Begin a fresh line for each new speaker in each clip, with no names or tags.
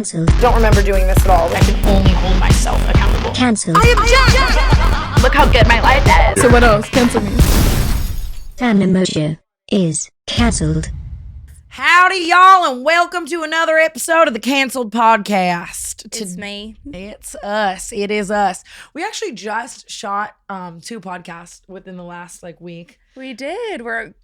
Cancelled.
Don't remember doing this at all. I can only hold myself accountable.
Cancelled.
I object! Look how good my life is.
So what else? Cancel me.
Tana and Brooke is cancelled.
Howdy, y'all, and welcome to another episode of the Cancelled Podcast.
It's me.
It's us. It is us. We actually just shot 2 podcasts within the last week.
We did. We're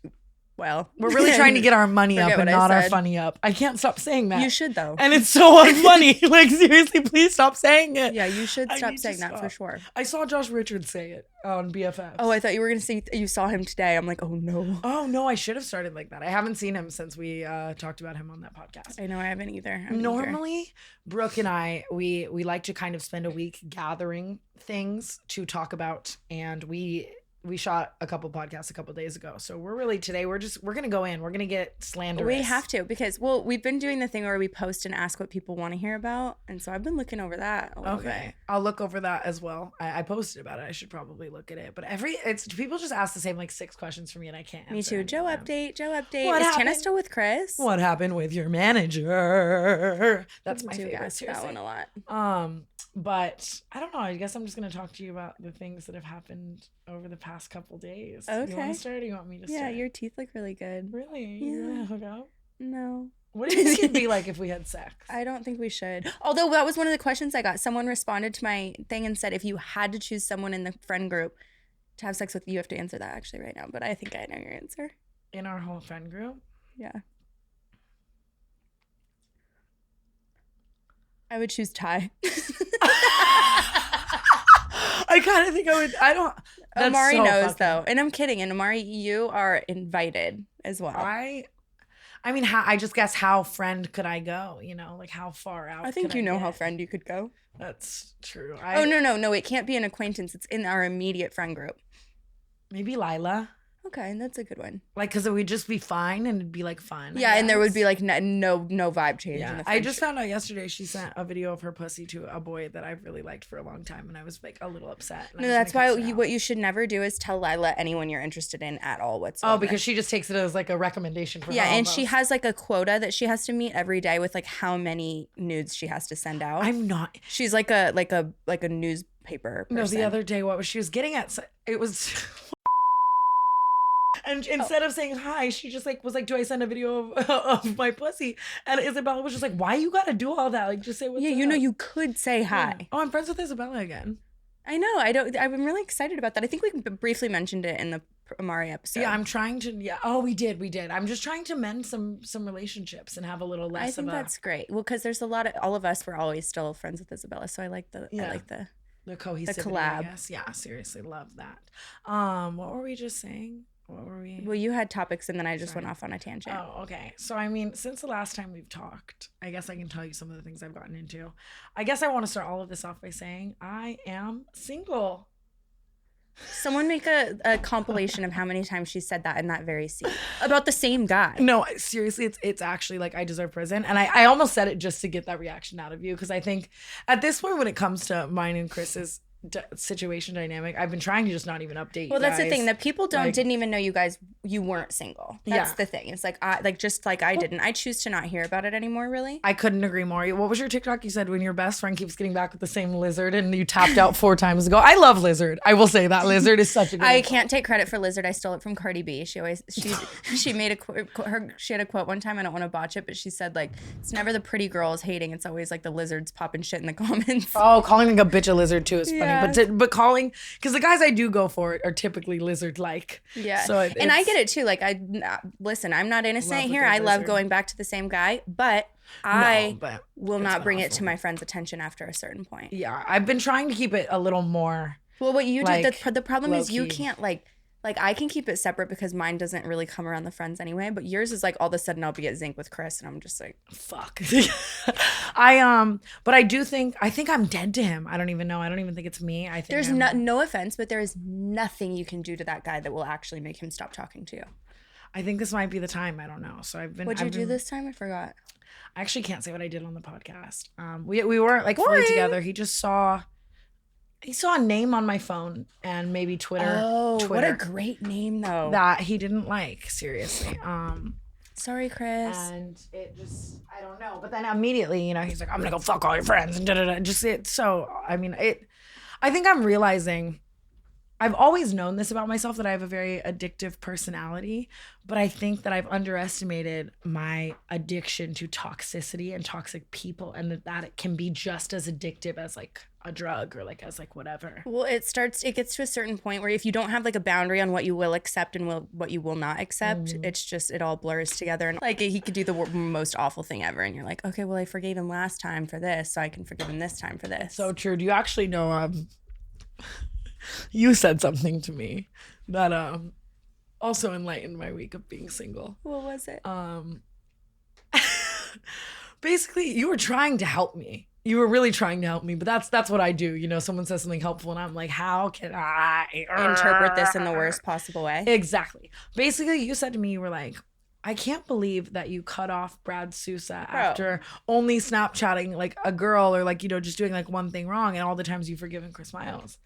really trying to get our money up
Forget
and
what I
not our
said.
funny up. I can't stop saying that.
You should, though.
And it's so unfunny. Seriously, please stop saying it.
Yeah, you should
I
stop
need to
saying that for
stop.
sure.
I saw Josh Richards say it on BFF.
Oh, I thought you were going to say you saw him today. I'm like, oh, no.
Oh, no, I should have started like that. I haven't seen him since we talked about him on that podcast.
I know, I haven't either. I'm
Normally, Brooke and I, we like to kind of spend a week gathering things to talk about, and we shot a couple podcasts a couple days ago. So we're going to go in. We're going to get slanderous.
We have to because, we've been doing the thing where we post and ask what people want to hear about. And so I've been looking over that a little bit.
I'll look over that as well. I posted about it. I should probably look at it. But people just ask the same 6 questions from me and I can't
Me
answer
too.
any
Joe
of them.
update.
What
Is
happened?
Tana still with Chris?
What happened with your manager? That's my
I do
favorite.
ask that one a lot.
But I don't know. I guess I'm just going to talk to you about the things that have happened over the past couple days.
Okay.
You want to start or you want me to start?
Yeah, your teeth look really good.
Really?
Yeah.
You want to hook up?
No.
What do you think it'd be like if we had sex?
I don't think we should. Although that was one of the questions I got. Someone responded to my thing and said, if you had to choose someone in the friend group to have sex with, you have to answer that actually right now. But I think I know your answer.
In our whole friend group?
Yeah. I would choose Ty.
I kind of think I would. I don't. That's
Amari
so
knows
fucking-
though. And I'm kidding. And Amari, you are invited as well.
I mean, I just guess how friend could I go? How far out?
I think
could
you know
get?
how friend you could go.
That's true.
Oh, no. It can't be an acquaintance. It's in our immediate friend group.
Maybe Lilah.
Okay, and that's a good one.
Because it would just be fine and it'd be fun. I
Yeah, and there would
guess.
be no vibe change in
Yeah,
the
I
friendship.
just found out yesterday she sent a video of her pussy to a boy that I've really liked for a long time, and I was a little upset.
No, that's why what you should never do is tell Lilah anyone you're interested in at all whatsoever.
Oh, because she just takes it as a recommendation for her.
Yeah, and she
almost.
has a quota that she has to meet every day with how many nudes she has to send out.
I'm not.
She's like a newspaper person.
No, the other day, what was she was getting at? It was. And instead of saying hi, she just was like, do I send a video of my pussy? And Isabella was just like, why you gotta do all that? Just say what's up.
You could say hi.
Yeah. Oh, I'm friends with Isabella again.
I know. I'm really excited about that. I think we briefly mentioned it in the Amari episode.
Yeah, I'm trying to. Yeah. Oh, we did. I'm just trying to mend some relationships and have a little less.
I think that's great. Well, because there's a lot of all of us were always still friends with Isabella, so I like the
cohesivity.
the collab.
I guess. Yeah, seriously, love that. What were we just saying? What were we?
Well, you had topics and then I just went off on a tangent.
Oh, okay. So, I mean, since the last time we've talked, I guess I can tell you some of the things I've gotten into. I guess I want to start all of this off by saying I am single.
Someone make a compilation of how many times she said that in that very scene about the same guy.
No, seriously, it's actually I deserve prison. And I almost said it just to get that reaction out of you because I think at this point when it comes to mine and Chris's situation dynamic, I've been trying to just not even update
Well,
you
that's
guys.
the thing that people didn't even know you weren't single. That's
Yeah.
the thing. It's I didn't. I choose to not hear about it anymore. Really.
I couldn't agree more. What was your TikTok? You said when your best friend keeps getting back with the same lizard and you tapped out 4 times ago. I love Lizard. I will say that Lizard is such a good
I can't take credit for Lizard. I stole it from Cardi B. She made she had a quote one time. I don't want to botch it, but she said it's never the pretty girls hating. It's always the lizards popping shit in the comments.
Oh, calling a bitch a lizard too is funny.
Yeah.
But calling because the guys I do go for are typically lizard-like.
Yeah.
So
and I get it too. Listen, I'm not innocent
Love
here.
a good
I love
lizard.
going back to the same guy, but I
but
will
it's
not
been
bring it
awful.
to my friend's attention after a certain point.
Yeah, I've been trying to keep it a little more.
Well, what you did,
Like,
the problem is you
low-key.
can't I can keep it separate because mine doesn't really come around the friends anyway. But yours is all of a sudden I'll be at Zinc with Chris and I'm just
Fuck. But I think I'm dead to him. I don't even know. I don't even think it's me. I think
there's
I'm-
no offense, but there is nothing you can do to that guy that will actually make him stop talking to you.
I think this might be the time. I don't know. So
What'd you do this time? I forgot.
I actually can't say what I did on the podcast. We weren't fully
Boring.
together. He saw a name on my phone and maybe Twitter.
Oh, what a
Twitter
great name though.
that he didn't like. Seriously.
Sorry, Chris.
And it just, I don't know. But then immediately, he's like, I'm gonna go fuck all your friends and da-da-da. Just I think I'm realizing, I've always known this about myself, that I have a very addictive personality, but I think that I've underestimated my addiction to toxicity and toxic people, and that it can be just as addictive as like a drug or like as like whatever.
Well, it gets to a certain point where if you don't have like a boundary on what you will accept and what you will not accept, it's just, it all blurs together. And like he could do the most awful thing ever, and you're like, okay, well, I forgave him last time for this, so I can forgive him this time for this.
So true. Do you actually know you said something to me that also enlightened my week of being single.
What was it?
Basically, you were trying to help me. You were really trying to help me, but that's what I do. Someone says something helpful and I'm like, how can I
interpret this in the worst possible way?
Exactly. Basically, you said to me, you were like, I can't believe that you cut off Brad Sousa after only Snapchatting like a girl, or like, just doing like one thing wrong, and all the times you've forgiven Chris Miles.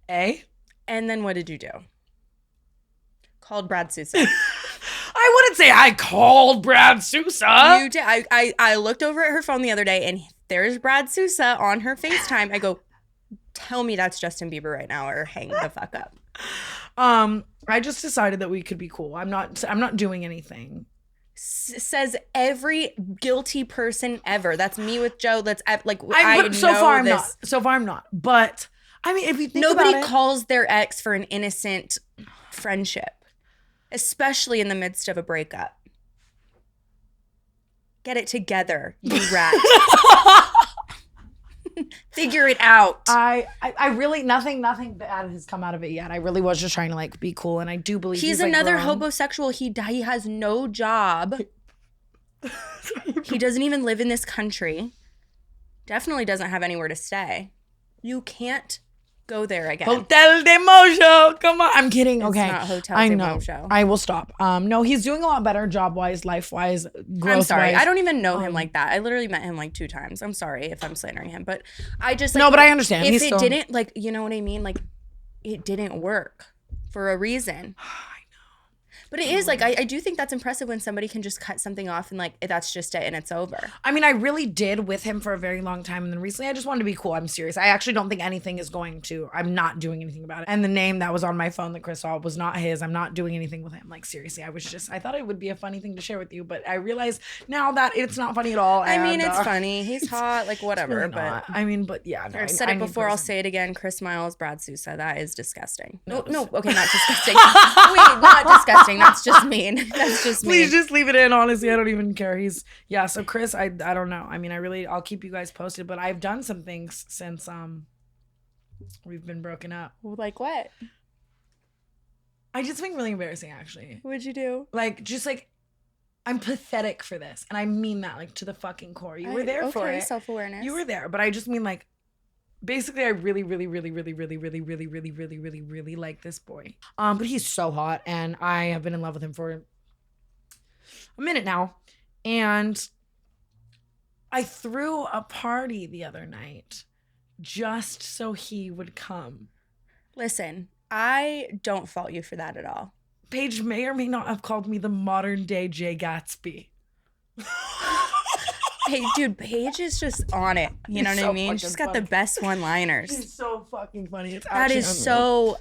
And then what did you do? Called Brad Sousa.
I wouldn't say I called Brad Sousa.
You did. I looked over at her phone the other day, and there's Brad Sousa on her FaceTime. I go, tell me that's Justin Bieber right now, or hang the fuck up.
I just decided that we could be cool. I'm not doing anything.
Says every guilty person ever. That's me with Joe.
So far I'm not. But I mean, if you think
nobody
about it,
calls their ex for an innocent friendship, especially in the midst of a breakup. Get it together, you rat. Figure it out.
I really nothing bad has come out of it yet. I really was just trying to like be cool, and I do believe
he's another homosexual. He has no job. He doesn't even live in this country. Definitely doesn't have anywhere to stay. You can't go there again.
Hotel de Mongeau. Come on. I'm kidding.
It's
okay.
not Hotel
I
de
know.
Mongeau.
I will stop. No, he's doing a lot better job-wise, life-wise, growth-wise.
I'm sorry. I don't even know him like that. I literally met him like 2 times. I'm sorry if I'm slandering him, but I just
no, but I understand.
If it didn't, like, you know what I mean? Like, it didn't work for a reason. But it is like, I do think that's impressive when somebody can just cut something off and like, that's just it and it's over.
I mean, I really did with him for a very long time. And then recently I just wanted to be cool. I'm serious. I actually don't think anything is I'm not doing anything about it. And the name that was on my phone that Chris saw was not his. I'm not doing anything with him. Like, seriously, I thought it would be a funny thing to share with you. But I realized now that it's not funny at all.
I mean, it's funny. He's hot, like whatever.
Really
but
I mean, but yeah. No,
I've said it before. I'll say it again. Chris Miles, Brad Sousa. That is disgusting. No, okay, not disgusting. Wait, not disgusting. That's just mean. That's just me.
Please just leave it in. Honestly, I don't even care. So Chris, I don't know. I mean, I'll keep you guys posted, but I've done some things since we've been broken up.
Like what?
I did something really embarrassing, actually.
What'd you do?
Like, just like, I'm pathetic for this, and I mean that like to the fucking core. You were there for it.
Self-awareness.
You were there, but I just mean like, basically, I really, really, really, really, really, really, really, really, really, really, really like this boy. But he's so hot, and I have been in love with him for a minute now. And I threw a party the other night just so he would come.
Listen, I don't fault you for that at all.
Paige may or may not have called me the modern day Jay Gatsby.
Hey, dude, Paige is just on it. You know what I mean? She's got the best one-liners.
She's so fucking funny. It's
that is
unreal.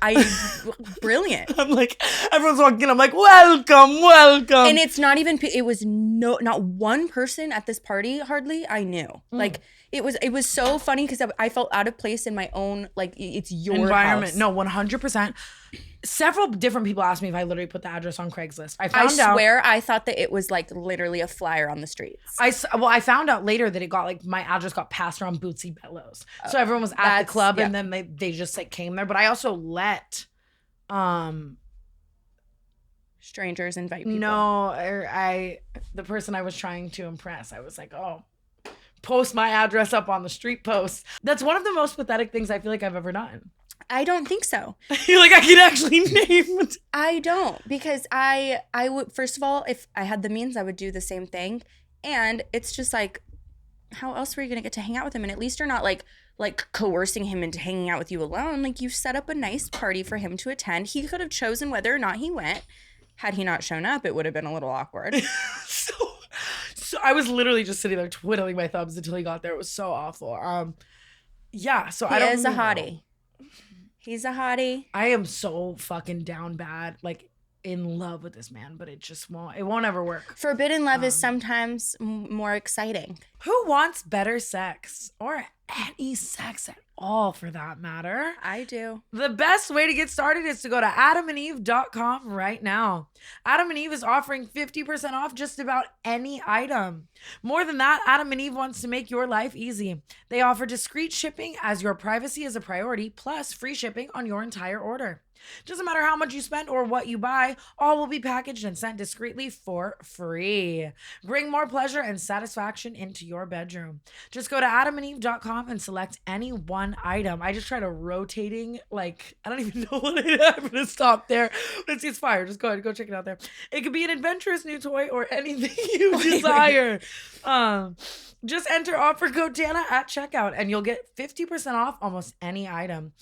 Brilliant.
I'm like, everyone's walking in. I'm like, welcome.
And it's not even, it was not one person at this party hardly I knew. Like, it was so funny because I felt out of place in my own, like, it's your
environment.
house.
No, 100%. Several different people asked me if I literally put the address on Craigslist. I
swear I thought that it was like literally a flyer on the streets.
I found out later that it got like my address got passed around Bootsy Bellows. So everyone was at the club and then they just like came there. But I also let
strangers invite people.
No, the person I was trying to impress, I was like, oh, post my address up on the street post. That's one of the most pathetic things I feel like I've ever done.
I don't think so.
You're like, I can actually name it.
I don't, because I would, first of all, if I had the means, I would do the same thing. And it's just like, how else were you going to get to hang out with him? And at least you're not like coercing him into hanging out with you alone. Like, you set up a nice party for him to attend. He could have chosen whether or not he went. Had he not shown up, it would have been a little awkward.
So I was literally just sitting there twiddling my thumbs until he got there. It was so awful. Yeah, so I don't
He is a
really know.
hottie. He's a hottie.
I am so fucking down bad, like in love with this man, but it won't ever work.
Forbidden love is sometimes more exciting.
Who wants better sex or any sex at all for that matter?
I do.
The best way to get started is to go to adamandeve.com right now. Adam and Eve is offering 50% off just about any item. More than that, Adam and Eve wants to make your life easy. They offer discreet shipping as your privacy is a priority, plus free shipping on your entire order. Doesn't matter how much you spend or what you buy, all will be packaged and sent discreetly for free. Bring more pleasure and satisfaction into your bedroom. Just go to adamandeve.com and select any one item. I just tried a rotating, like, I don't even know what it is. I'm going to stop there. But it's fire. Just go ahead, go check it out there. It could be an adventurous new toy or anything you desire. Just enter offer code Tana at checkout and you'll get 50% off almost any item.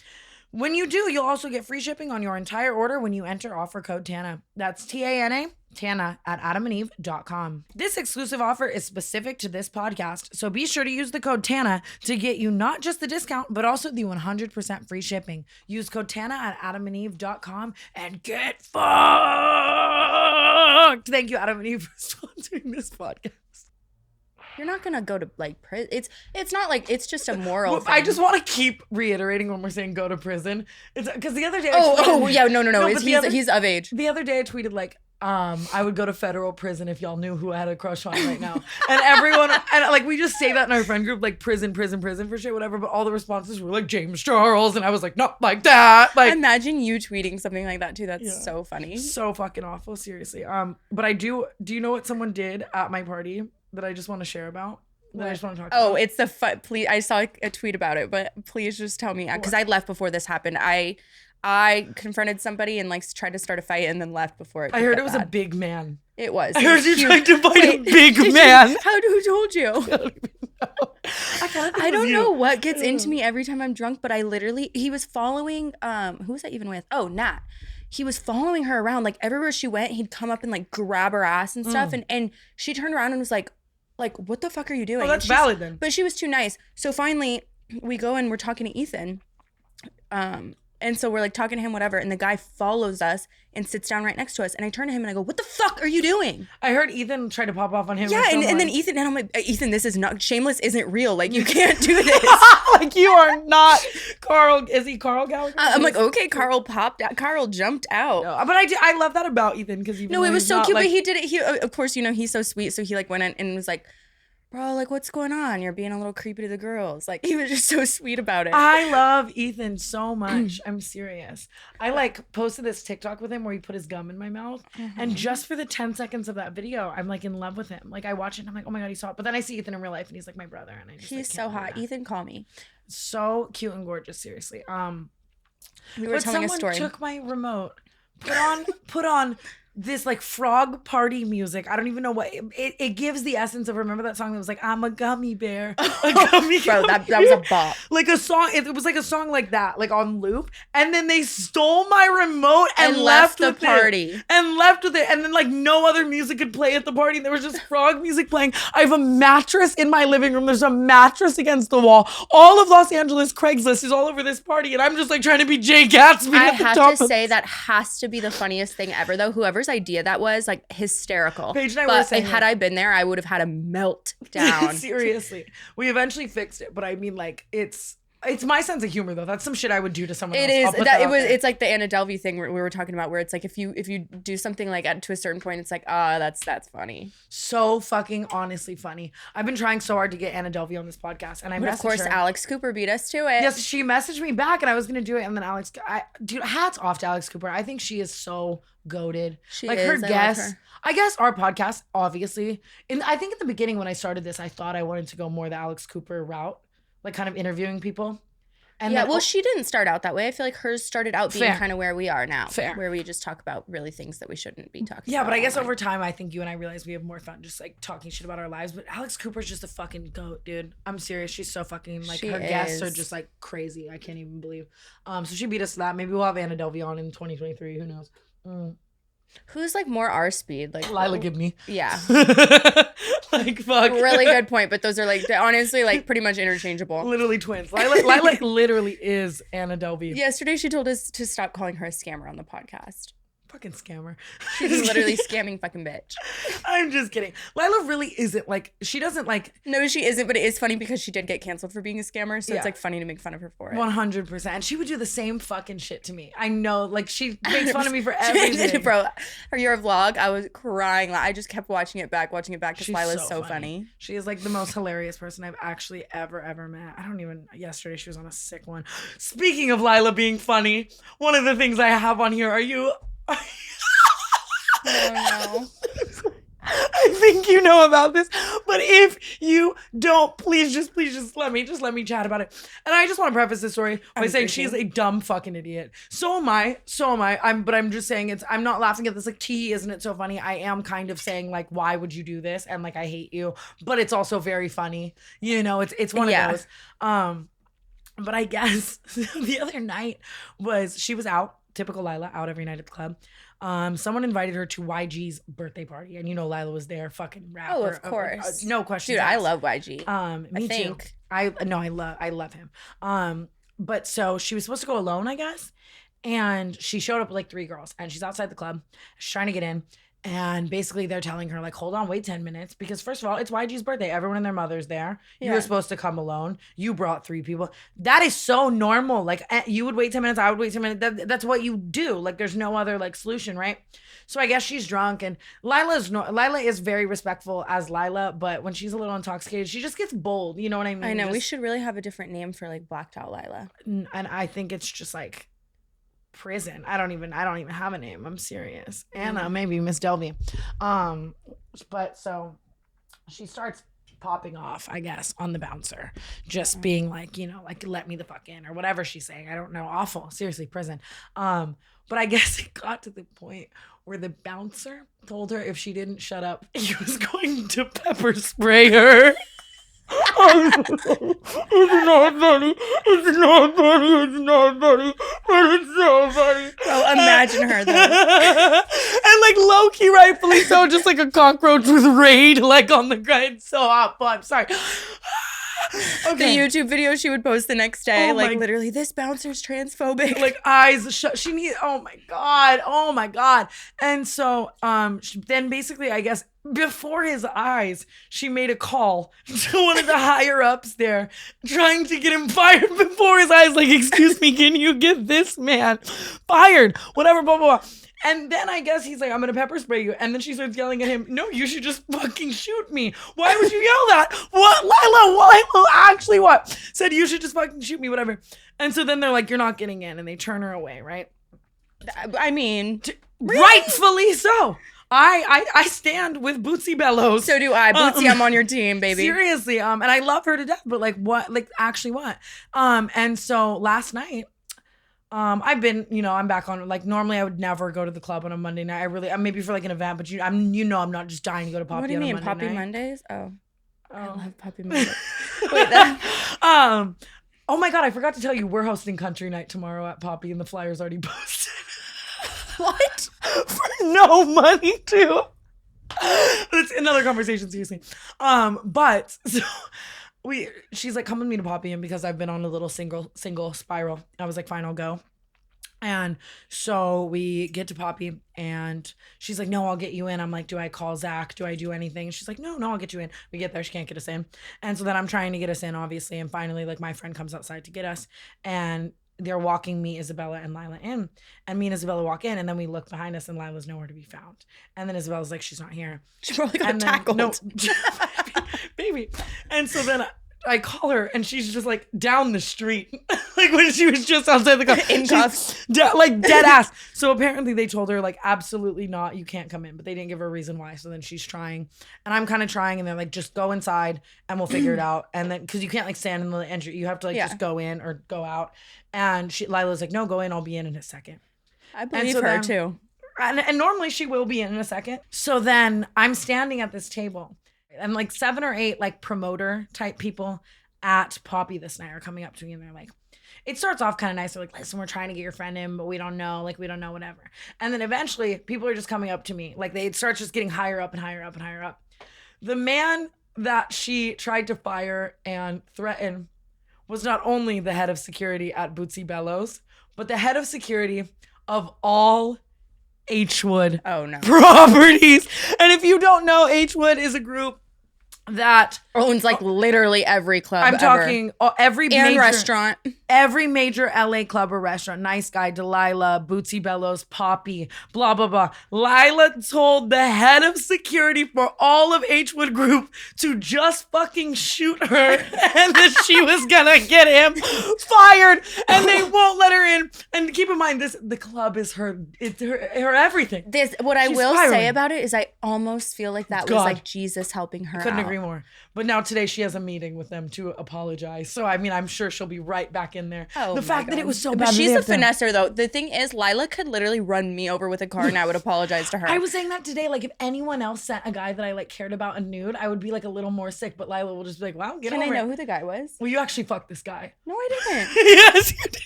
When you do, you'll also get free shipping on your entire order when you enter offer code Tana. That's Tana, Tana at adamandeve.com. This exclusive offer is specific to this podcast, so be sure to use the code Tana to get you not just the discount, but also the 100% free shipping. Use code Tana at adamandeve.com and get fucked. Thank you, Adam and Eve, for sponsoring this podcast.
You're not gonna go to like prison. It's not like it's just a moral thing.
I just want to keep reiterating when we're saying go to prison. It's because the other day.
No. He's of age.
The other day I tweeted like, I would go to federal prison if y'all knew who I had a crush on right now. And everyone, and like we just say that in our friend group, like prison for shit, whatever. But all the responses were like James Charles, and I was like, not like that. Like,
imagine you tweeting something like that too. That's so funny.
So fucking awful, seriously. But I do you know what someone did at my party that I just want to share about? That I just want to talk about?
Oh, it's the please. I saw a tweet about it, but please just tell me because I left before this happened. I confronted somebody and like tried to start a fight and then left before it.
I heard it was a big man.
It was.
I heard you tried to fight a big man.
Who told you?
I
don't know what gets into me every time I'm drunk, but he was following, who was I even with? Oh, Nat. He was following her around, like everywhere she went, he'd come up and like grab her ass and stuff. And she turned around and was like, what the fuck are you doing?
Oh, that's valid then.
But she was too nice. So finally we go and we're talking to Ethan. And so we're like talking to him, whatever. And the guy follows us and sits down right next to us. And I turn to him and I go, what the fuck are you doing?
I heard Ethan try to pop off on him.
Yeah, and then Ethan, and I'm like, Ethan, this is not, Shameless isn't real. Like, you can't do this.
Like, you are not Carl. Is he Carl Gallagher?
I'm like, okay, Carl popped out. Carl jumped out.
No, but I love that about Ethan because
no, it was so cute. Like, but he did it. He, of course, he's so sweet. So he like went in and was like, bro, like, what's going on? You're being a little creepy to the girls. Like, he was just so sweet about it.
I love Ethan so much. I'm serious. I like posted this TikTok with him where he put his gum in my mouth. And just for the 10 seconds of that video, I'm like in love with him. Like, I watch it and I'm like, oh my God, he's hot. But then I see Ethan in real life and he's like my brother. And I just
he's so hot. Ethan, call me.
So cute and gorgeous, seriously.
We were telling a story.
Someone took my remote, put on this like frog party music. I don't even know what it gives the essence of. Remember that song that was like, I'm a gummy bear. A gummy
Bro, that was a bop.
Like a song, it was like a song like that, like on loop. And then they stole my remote and left
the
with
party.
It. And left with it. And then like no other music could play at the party. There was just frog music playing. I have a mattress in my living room. There's a mattress against the wall. All of Los Angeles Craigslist is all over this party. And I'm just like trying to be Jay Gatsby
I
at the
have
top
to say that has to be the funniest thing ever though. Whoever's idea that was, like, hysterical.
Paige and I
but
were saying
had I been there, I would have had a meltdown.
Seriously. We eventually fixed it, but I mean, like, it's my sense of humor though. That's some shit I would do to someone else.
It is. It's like the Anna Delvey thing we were talking about, where it's like if you do something like to a certain point, it's like, that's funny.
So fucking honestly funny. I've been trying so hard to get Anna Delvey on this podcast, and
of course
her.
Alex Cooper beat us to it.
Yes, she messaged me back, and I was gonna do it, and then dude, hats off to Alex Cooper. I think she is so goated.
She
like
is.
her guests. I guess our podcast, obviously. And I think at the beginning when I started this, I thought I wanted to go more the Alex Cooper route, like kind of interviewing people. And
yeah,
then,
well, she didn't start out that way. I feel like hers started out being kind of where we are now.
Fair.
Where we just talk about really things that we shouldn't be talking about.
Yeah, but I guess over time, I think you and I realized we have more fun just like talking shit about our lives. But Alex Cooper's just a fucking goat, dude. I'm serious. She's so fucking, like, her guests are just like crazy. I can't even believe. So she beat us to that. Maybe we'll have Anna Delvey on in 2023. Who knows?
Who's like more our speed? Like
Lilah Gibney.
Yeah.
Like, fuck.
Really good point, but those are like honestly like pretty much interchangeable.
Literally twins. Lilah literally is Anna Delvey.
Yesterday she told us to stop calling her a scammer on the podcast.
Fucking scammer.
She's literally scamming fucking bitch.
I'm just kidding. Lilah really isn't like, she doesn't like.
No, she isn't, but it is funny because she did get canceled for being a scammer, so
Yeah.
it's like funny to make fun of her for it.
100%. And she would do the same fucking shit to me. I know, like, she makes fun of me for everything.
Bro, your vlog, I was crying. I just kept watching it back because
She's
Lilah's so funny.
She is like the most hilarious person I've actually ever met. I don't even, yesterday she was on a sick one. Speaking of Lilah being funny, one of the things I have on here,
Oh no.
I think you know about this, but if you don't, please just let me chat about it. And I just want to preface this story by saying she is a dumb fucking idiot. So am I. But I'm just saying I'm not laughing at this like, isn't it so funny? I am kind of saying like, why would you do this? And like, I hate you, but it's also very funny. You know, it's one of those. But I guess the other night she was out, typical Lilah, out every night at the club. Someone invited her to YG's birthday party, and you know Lilah was there, fucking rapper.
Oh, of course.
No question.
Dude, I love YG.
Me
I
too.
think.
I love him. But so she was supposed to go alone, I guess, and she showed up with like 3 girls, and she's outside the club, she's trying to get in. And basically they're telling her like, hold on, wait 10 minutes. Because first of all, it's YG's birthday. Everyone and their mother's there. You were supposed to come alone. You brought 3 people. That is so normal. Like you would wait 10 minutes. I would wait 10 minutes. That's what you do. Like there's no other like solution, right? So I guess she's drunk, and Lilah is very respectful as Lilah, but when she's a little intoxicated, she just gets bold. You know what I mean?
I know. We should really have a different name for like blacked out Lilah.
And I think it's just like prison. I don't even have a name. I'm serious. Anna, maybe Miss Delvey. But so she starts popping off, I guess, on the bouncer, just being like, you know, like, let me the fuck in or whatever she's saying. I don't know. Awful. Seriously, prison. But I guess it got to the point where the bouncer told her if she didn't shut up, he was going to pepper spray her. It's not funny. But it's so funny.
Well, imagine her though.
And like low-key, rightfully so, just like a cockroach with Raid like on the ground. It's so hot. But I'm sorry.
The YouTube video she would post the next day, literally, this bouncer's transphobic.
Like eyes shut. She needs. Oh my god. And so, then basically, I guess before his eyes, she made a call to one of the higher ups there, trying to get him fired before his eyes. Like, excuse me, can you get this man fired? Whatever, blah blah blah. And then I guess he's like, I'm gonna pepper spray you. And then she starts yelling at him, no, you should just fucking shoot me. Why would you yell that? What? Lilah, actually what? Said you should just fucking shoot me, whatever. And so then they're like, you're not getting in. And they turn her away, right?
I mean,
rightfully so. I stand with Bootsy Bellows.
So do I. Bootsy, I'm on your team, baby.
Seriously. And I love her to death, but like what? Like actually what? And so last night, I've been, you know, I'm back on, like, normally I would never go to the club on a Monday night. I really, maybe for like an event, but I'm not just dying to go to Poppy.
What do you
on
mean,
a Monday
Poppy
night.
Mondays? Oh, I love Poppy Mondays. Wait,
oh my God, I forgot to tell you, we're hosting country night tomorrow at Poppy, and the flyer's already posted.
What?
For no money too. That's another conversation, seriously. But so she's like, come with me to Poppy, and because I've been on a little single spiral, I was like, fine, I'll go. And so we get to Poppy, and she's like, no, I'll get you in. I'm like, do I call Zach? Do I do anything? She's like, no, I'll get you in. We get there, she can't get us in. And so then I'm trying to get us in, obviously, and finally, like, my friend comes outside to get us, and they're walking me, Isabella, and Lilah in. And me and Isabella walk in, and then we look behind us, and Lila's nowhere to be found. And then Isabella's like, she's not here.
She probably got tackled.
No, baby. And so then I call her, and she's just like down the street, like when she was just outside the car.
In cuffs.
Like dead ass. So apparently they told her like, absolutely not, you can't come in, but they didn't give her a reason why. So then she's trying, and I'm kind of trying, and they're like, just go inside and we'll figure it out. And then, cause you can't like stand in the entry, you have to like just go in or go out. And Lila's like, no, go in, I'll be in a second.
I believe her too.
And normally she will be in a second. So then I'm standing at this table, and like 7 or 8 like promoter type people at Poppy this night are coming up to me, and they're like, it starts off kind of nice. They're like, listen, we're trying to get your friend in, but we don't know. Like, we don't know, whatever. And then eventually people are just coming up to me. Like, they start just getting higher up and higher up and higher up. The man that she tried to fire and threaten was not only the head of security at Bootsy Bellows, but the head of security of all H-Wood properties. And if you don't know, H-Wood is a group that
owns like literally every club
I'm talking every
and
major
restaurant.
Every major LA club or restaurant. Nice Guy, Lilah, Bootsy Bellows, Poppy, blah, blah, blah. Lilah told the head of security for all of H-Wood Group to just fucking shoot her and that she was gonna get him fired and they won't let her in. And keep in mind, the club is her everything.
What I will say about it is I almost feel like that was like Jesus helping her
Couldn't
out.
agree more. But now today she has a meeting with them to apologize. So, I mean, I'm sure she'll be right back in there.
Oh,
the fact that it was so bad.
But she's a finesser, though. The thing is, Lilah could literally run me over with a car and I would apologize to her.
I was saying that today. Like, if anyone else sent a guy that I, like, cared about a nude, I would be, like, a little more sick. But Lilah will just be like, wow, get over it.
Can I know who the guy was?
Well, you actually fucked this guy.
No, I didn't.
Yes, you did.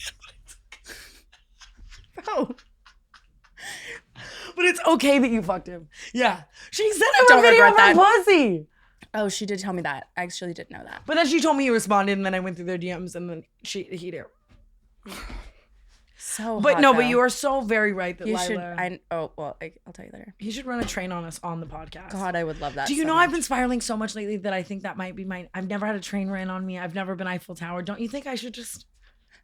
Bro.
But it's okay that you fucked him. Yeah. She said it
Don't
was video
regret
of her pussy.
Oh, she did tell me that. I actually didn't know that.
But then she told me he responded, and then I went through their DMs, and then he did.
So
But
hot,
no,
though.
but you are so very right that
You
Lilah.
should. I'll tell you later.
He should run a train on us on the podcast.
God, I would love that.
Do you
so
know
much.
I've been spiraling so much lately that I think that might be mine. I've never had a train ran on me. I've never been Eiffel Tower. Don't you think I should just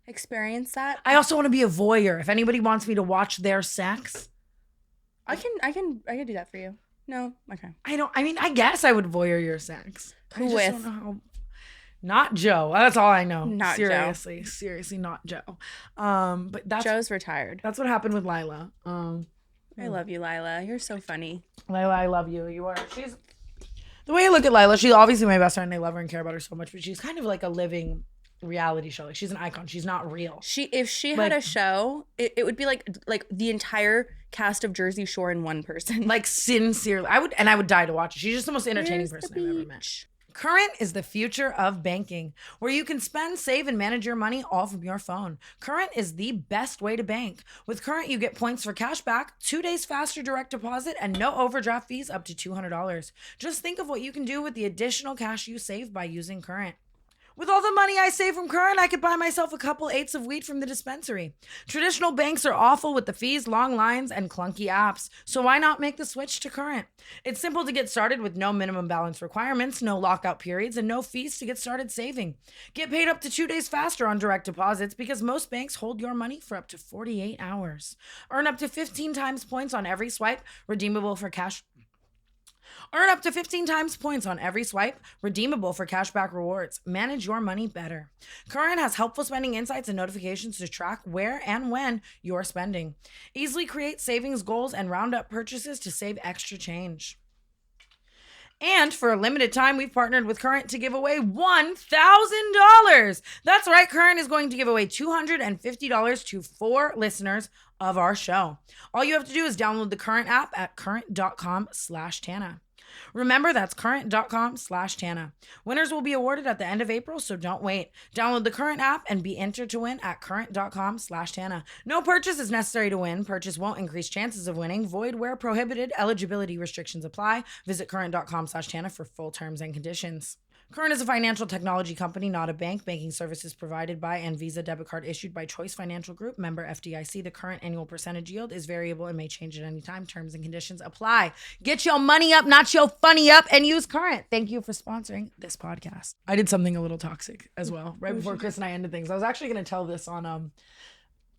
experience that?
I also want to be a voyeur. If anybody wants me to watch their sex,
I can do that for you. No, okay.
I guess I would voyeur your sex.
Who
I just
with?
don't know how. Not Joe. That's all I know.
Not
seriously, seriously, not Joe. But that's
Joe's retired.
That's what happened with Lilah.
I love you, Lilah. You're so funny.
Lilah, I love you. You are. She's the way I look at Lilah. She's obviously my best friend. I love her and care about her so much. But she's kind of like a living reality show. Like, she's an icon. She's not real.
If she had a show, it would be like the entire cast of Jersey Shore in one person.
Like, sincerely, I would die to watch it. She's just the most entertaining person I've ever met. Current is the future of banking, where you can spend, save, and manage your money all from your phone. Current is the best way to bank. With Current, you get points for cash back, 2 days faster direct deposit, and no overdraft fees up to $200. Just think of what you can do with the additional cash you save by using Current. With all the money I save from Current, I could buy myself a couple eighths of wheat from the dispensary. Traditional banks are awful with the fees, long lines, and clunky apps. So why not make the switch to Current? It's simple to get started with no minimum balance requirements, no lockout periods, and no fees to get started saving. Get paid up to 2 days faster on direct deposits because most banks hold your money for up to 48 hours. Earn up to 15 times points on every swipe, redeemable for cash. Earn up to 15 times points on every swipe, redeemable for cashback rewards. Manage your money better. Current has helpful spending insights and notifications to track where and when you're spending. Easily create savings goals and round up purchases to save extra change. And for a limited time, we've partnered with Current to give away $1,000. That's right, Current is going to give away $250 to 4 listeners of our show. All you have to do is download the Current app at current.com/Tana. Remember, that's current.com/Tana. Winners will be awarded at the end of April, so don't wait. Download the Current app and be entered to win at current.com/Tana. No purchase is necessary to win. Purchase won't increase chances of winning. Void where prohibited. Eligibility restrictions apply. Visit current.com/Tana for full terms and conditions. Current is a financial technology company, not a bank. Banking services provided by and Visa debit card issued by Choice Financial Group, member FDIC. The current annual percentage yield is variable and may change at any time. Terms and conditions apply. Get your money up, not your funny up, and use Current. Thank you for sponsoring this podcast. I did something a little toxic as well, right before Chris and I ended things. I was actually going to tell this on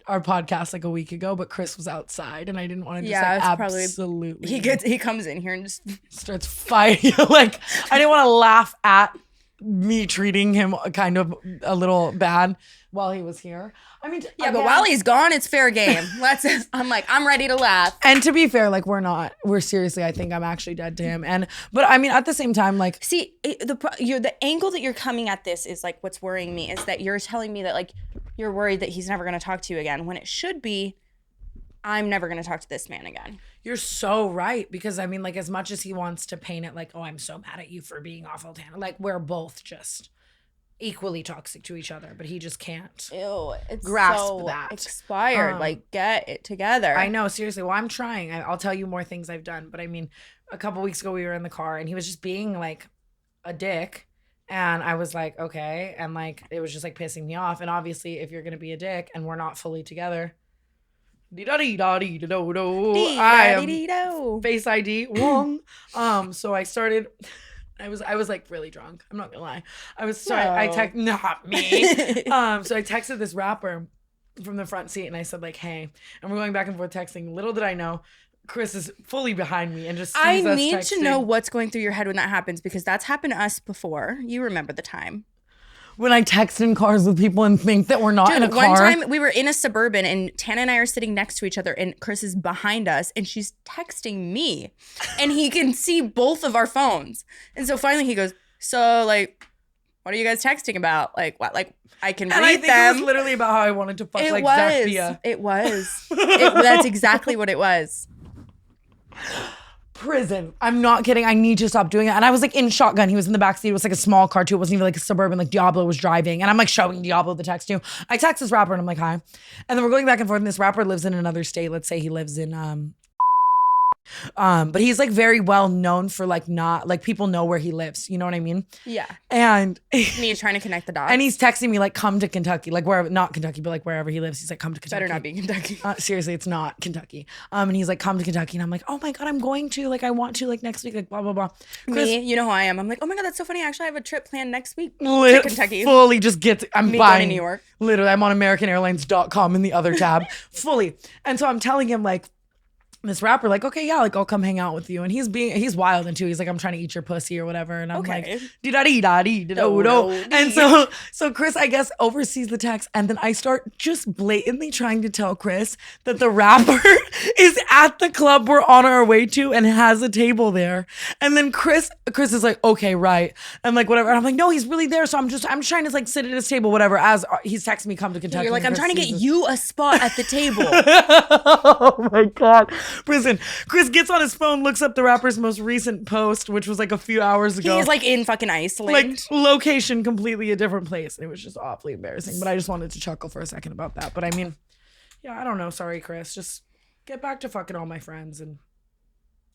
our podcast like a week ago, but Chris was outside and I didn't want to just absolutely.
He comes in here and just
starts fighting. Like, I didn't want to laugh at me treating him kind of a little bad while he was here. I mean,
but while he's gone, it's fair game. I'm ready to laugh.
And to be fair, like, we're seriously, I think I'm actually dead to him. But I mean, at the same time, like,
see, the angle that you're coming at this is like, what's worrying me is that you're telling me that like, you're worried that he's never going to talk to you again, when it should be, I'm never going to talk to this man again.
You're so right. Because I mean, like, as much as he wants to paint it like, oh, I'm so mad at you for being awful, Tana, like, we're both just equally toxic to each other, but he just can't.
Ew, it's
grasp
so
that.
expired. Like, get it together.
I know, seriously. Well, I'm trying. I'll tell you more things I've done. But I mean, a couple weeks ago we were in the car and he was just being like a dick. And I was like, okay. And like, it was just like pissing me off. And obviously, if you're going to be a dick and we're not fully together, I am Face ID. Wong. So I started... I was like really drunk. I'm not gonna lie. Not me. So I texted this rapper from the front seat and I said like, hey, and we're going back and forth texting. Little did I know, Chris is fully behind me and just sees
I
us
need
texting.
to know what's going through your head when that happens, because that's happened to us before. You remember the time.
When I text in cars with people and think that we're not in a car.
One time we were in a Suburban and Tana and I are sitting next to each other and Chris is behind us and she's texting me and he can see both of our phones. And so finally he goes, so like, what are you guys texting about? Like what? Like I can
and
read
I think
them.
it was literally about how I wanted to fuck
It
like
was.
Zach Bia.
It was. That's exactly what it was.
Prison. I'm not kidding. I need to stop doing it. And I was like in shotgun. He was in the backseat. It was like a small car too. It wasn't even like a Suburban. Like Diablo was driving. And I'm like showing Diablo the text too. I text this rapper and I'm like, hi. And then we're going back and forth. And this rapper lives in another state. Let's say he lives in but he's like very well known for like not like people know where he lives. You know what I mean?
Yeah.
And
Me trying to connect the dots.
and he's texting me like, come to Kentucky, like wherever, not Kentucky, but like wherever he lives. He's like, come to Kentucky.
Better not be Kentucky.
Seriously, it's not Kentucky. And he's like, come to Kentucky. And I'm like, oh my God, I'm going to, like, I want to, like next week, like blah, blah, blah. Chris,
Me, you know how I am. I'm like, oh my God, that's so funny. Actually, I have a trip planned next week to Kentucky.
Fully just gets, I'm
Me
buying.
going to New York.
Literally, I'm on AmericanAirlines.com in the other tab. Fully. And so I'm telling him like, this rapper like, okay, yeah, like I'll come hang out with you. And he's wild too. He's like, I'm trying to eat your pussy or whatever. And I'm like, dee-da-dee-da-dee-da-do-do. And so Chris, I guess, oversees the text. And then I start just blatantly trying to tell Chris that the rapper is at the club we're on our way to and has a table there. And then Chris is like, okay, right. And like, whatever. And I'm like, no, he's really there. So I'm trying to like sit at his table, whatever, as he's texting me, come to Kentucky.
You're like, I'm trying to get you a spot at the table.
Oh my God. Prison. Chris gets on his phone, looks up the rapper's most recent post, which was like a few hours ago.
He's like in fucking Iceland.
Like location completely a different place. And it was just awfully embarrassing. But I just wanted to chuckle for a second about that. But I mean, yeah, I don't know. Sorry, Chris. Just get back to fucking all my friends. And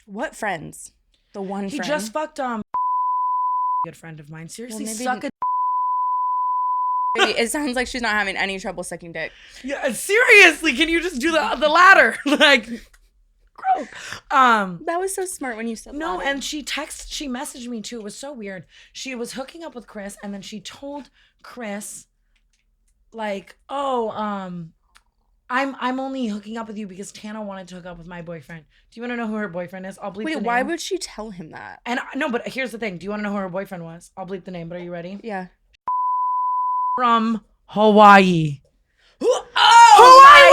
what friends? The one
he
friend.
just fucked good friend of mine. Seriously,
Well,
suck a
it sounds like she's not having any trouble sucking dick.
Yeah, seriously, can you just do the latter? Like, gross.
That was so smart when you said
no,
that.
and she messaged me too. It was so weird. She was hooking up with Chris, and then she told Chris, like, oh, I'm only hooking up with you because Tana wanted to hook up with my boyfriend. Do you want to know who her boyfriend is? I'll bleep the name.
Wait, why would she tell him that?
And no, but here's the thing. Do you want to know who her boyfriend was? I'll bleep the name, but are you ready?
Yeah.
From Hawaii.
Oh,
Hawaii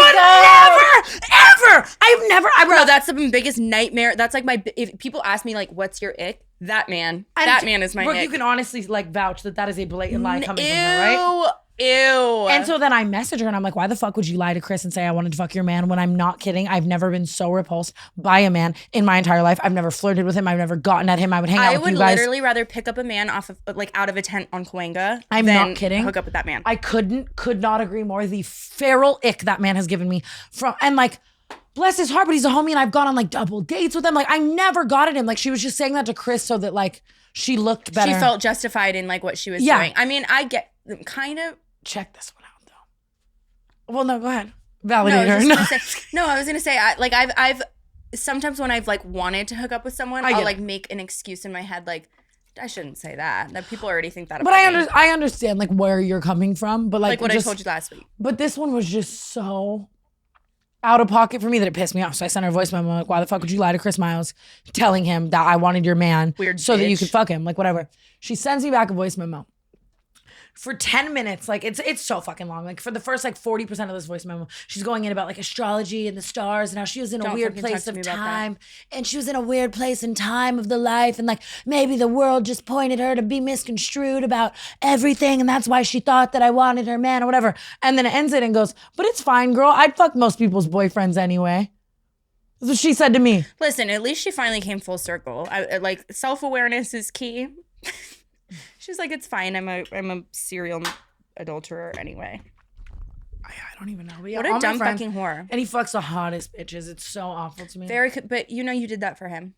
would never, ever.
Bro, that's the biggest nightmare. That's like if people ask me like, what's your ick? That man is my
Brooke,
ick.
you can honestly like vouch that is a blatant lie coming from her, right?
Ew.
And so then I message her and I'm like, why the fuck would you lie to Chris and say I wanted to fuck your man when I'm not kidding? I've never been so repulsed by a man in my entire life. I've never flirted with him. I've never gotten at him. I would hang out with you guys.
I would literally rather pick up a man off of like out of a tent on Cahuenga
I'm
than
not kidding.
hook up with that man.
I could not agree more. The feral ick that man has given me and like, bless his heart, but he's a homie and I've gone on like double dates with him. Like I never got at him. Like she was just saying that to Chris so that like she looked better.
She felt justified in like what she was doing. I mean, I get kind of.
Check this one out though. Well, no, go ahead. Validate her.
I was gonna say, I've sometimes when I've like wanted to hook up with someone, I'll like make an excuse in my head, like I shouldn't say that. That people already think that. But
I understand like where you're coming from, but like
what I told you last week.
But this one was just so out of pocket for me that it pissed me off. So I sent her a voice memo like, why the fuck would you lie to Chris Miles telling him that I wanted your man so that you could fuck him? Like whatever. She sends me back a voice memo. For 10 minutes, like it's so fucking long. Like for the first like 40% of this voice memo, she's going in about like astrology and the stars and how she was in a weird place of time. And she was in a weird place in time of the life. And like maybe the world just pointed her to be misconstrued about everything. And that's why she thought that I wanted her man or whatever. And then it ends it and goes, but it's fine, girl. I'd fuck most people's boyfriends anyway. That's what she said to me.
Listen, at least she finally came full circle. Like self-awareness is key. She's like, it's fine. I'm a serial adulterer anyway.
I don't even know. But yeah,
What a
all my
dumb
friends-
fucking whore.
And he fucks the hottest bitches. It's so awful to me.
But you did that for him.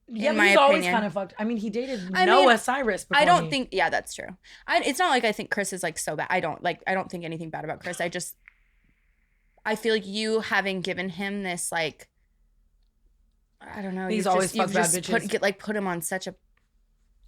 Yeah,
in
but
my
he's always
opinion.
kind of fucked. I mean, he dated
I
Noah
mean,
Cyrus before
I don't
me.
think. Yeah, that's true. It's not like I think Chris is like so bad. I don't think anything bad about Chris. I feel like you having given him this like, I don't know.
He's
you've
always
just,
fucked
you've
bad
just
bitches.
put him on such a.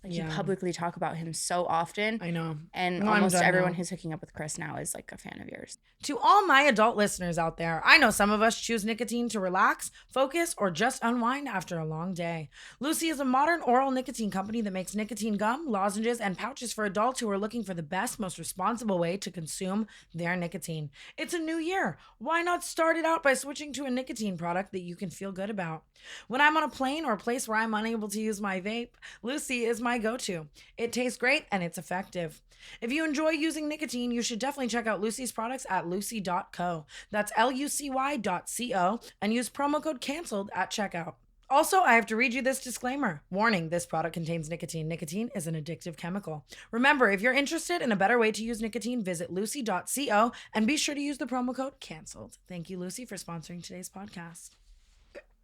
Like you publicly talk about him so often.
I know.
And
No, I'm
almost
done
everyone
now.
who's hooking up with Chris now is like a fan of yours.
To all my adult listeners out there, I know some of us choose nicotine to relax, focus, or just unwind after a long day. Lucy is a modern oral nicotine company that makes nicotine gum, lozenges, and pouches for adults who are looking for the best, most responsible way to consume their nicotine. It's a new year. Why not start it out by switching to a nicotine product that you can feel good about? When I'm on a plane or a place where I'm unable to use my vape, Lucy is my go-to. It tastes great and it's effective. If you enjoy using nicotine, you should definitely check out Lucy's products at lucy.co. That's lucy.co and use promo code CANCELLED at checkout. Also, I have to read you this disclaimer. Warning, this product contains nicotine. Nicotine is an addictive chemical. Remember, if you're interested in a better way to use nicotine, visit lucy.co and be sure to use the promo code CANCELLED. Thank you, Lucy, for sponsoring today's podcast.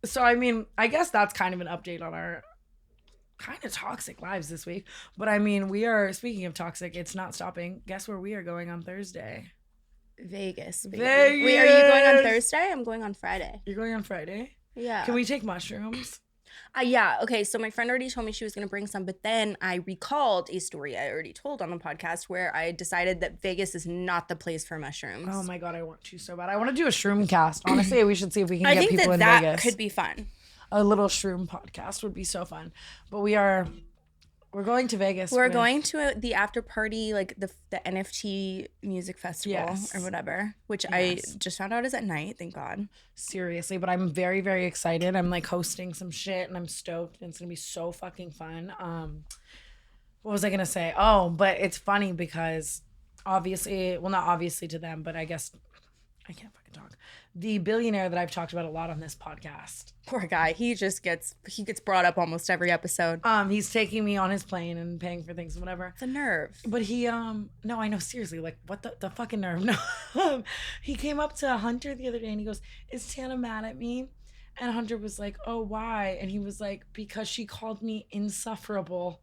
So, I mean, I guess that's kind of an update on our kind of toxic lives this week. But I mean, we are, speaking of toxic, it's not stopping. Guess where we are going on Thursday?
Vegas. Baby.
Vegas.
Wait, are you going on Thursday? I'm going on Friday.
You're going on Friday?
Yeah.
Can we take mushrooms?
Yeah. Okay. So my friend already told me she was going to bring some, but then I recalled a story I already told on the podcast where I decided that Vegas is not the place for mushrooms.
Oh my God, I want to so bad. I want to do a shroom cast. Honestly, we should see if we can
I
get
think
people in
that
Vegas.
could be fun.
A little shroom podcast would be so fun. But we're going to Vegas.
We're
with-
going to the after party, like the NFT music festival
Yes.
or whatever, which
Yes.
I just found out is at night. Thank God.
Seriously, but I'm very, very excited. I'm like hosting some shit and I'm stoked. And it's going to be so fucking fun. What was I going to say? Oh, but it's funny because obviously, well, not obviously to them, but I guess I can't fucking talk. The billionaire that I've talked about a lot on this podcast.
Poor guy. He gets brought up almost every episode.
He's taking me on his plane and paying for things and whatever.
The nerve.
But he, no, I know, seriously, like, what the fucking nerve? No, he came up to Hunter the other day and he goes, is Tana mad at me? And Hunter was like, oh, why? And he was like, because she called me insufferable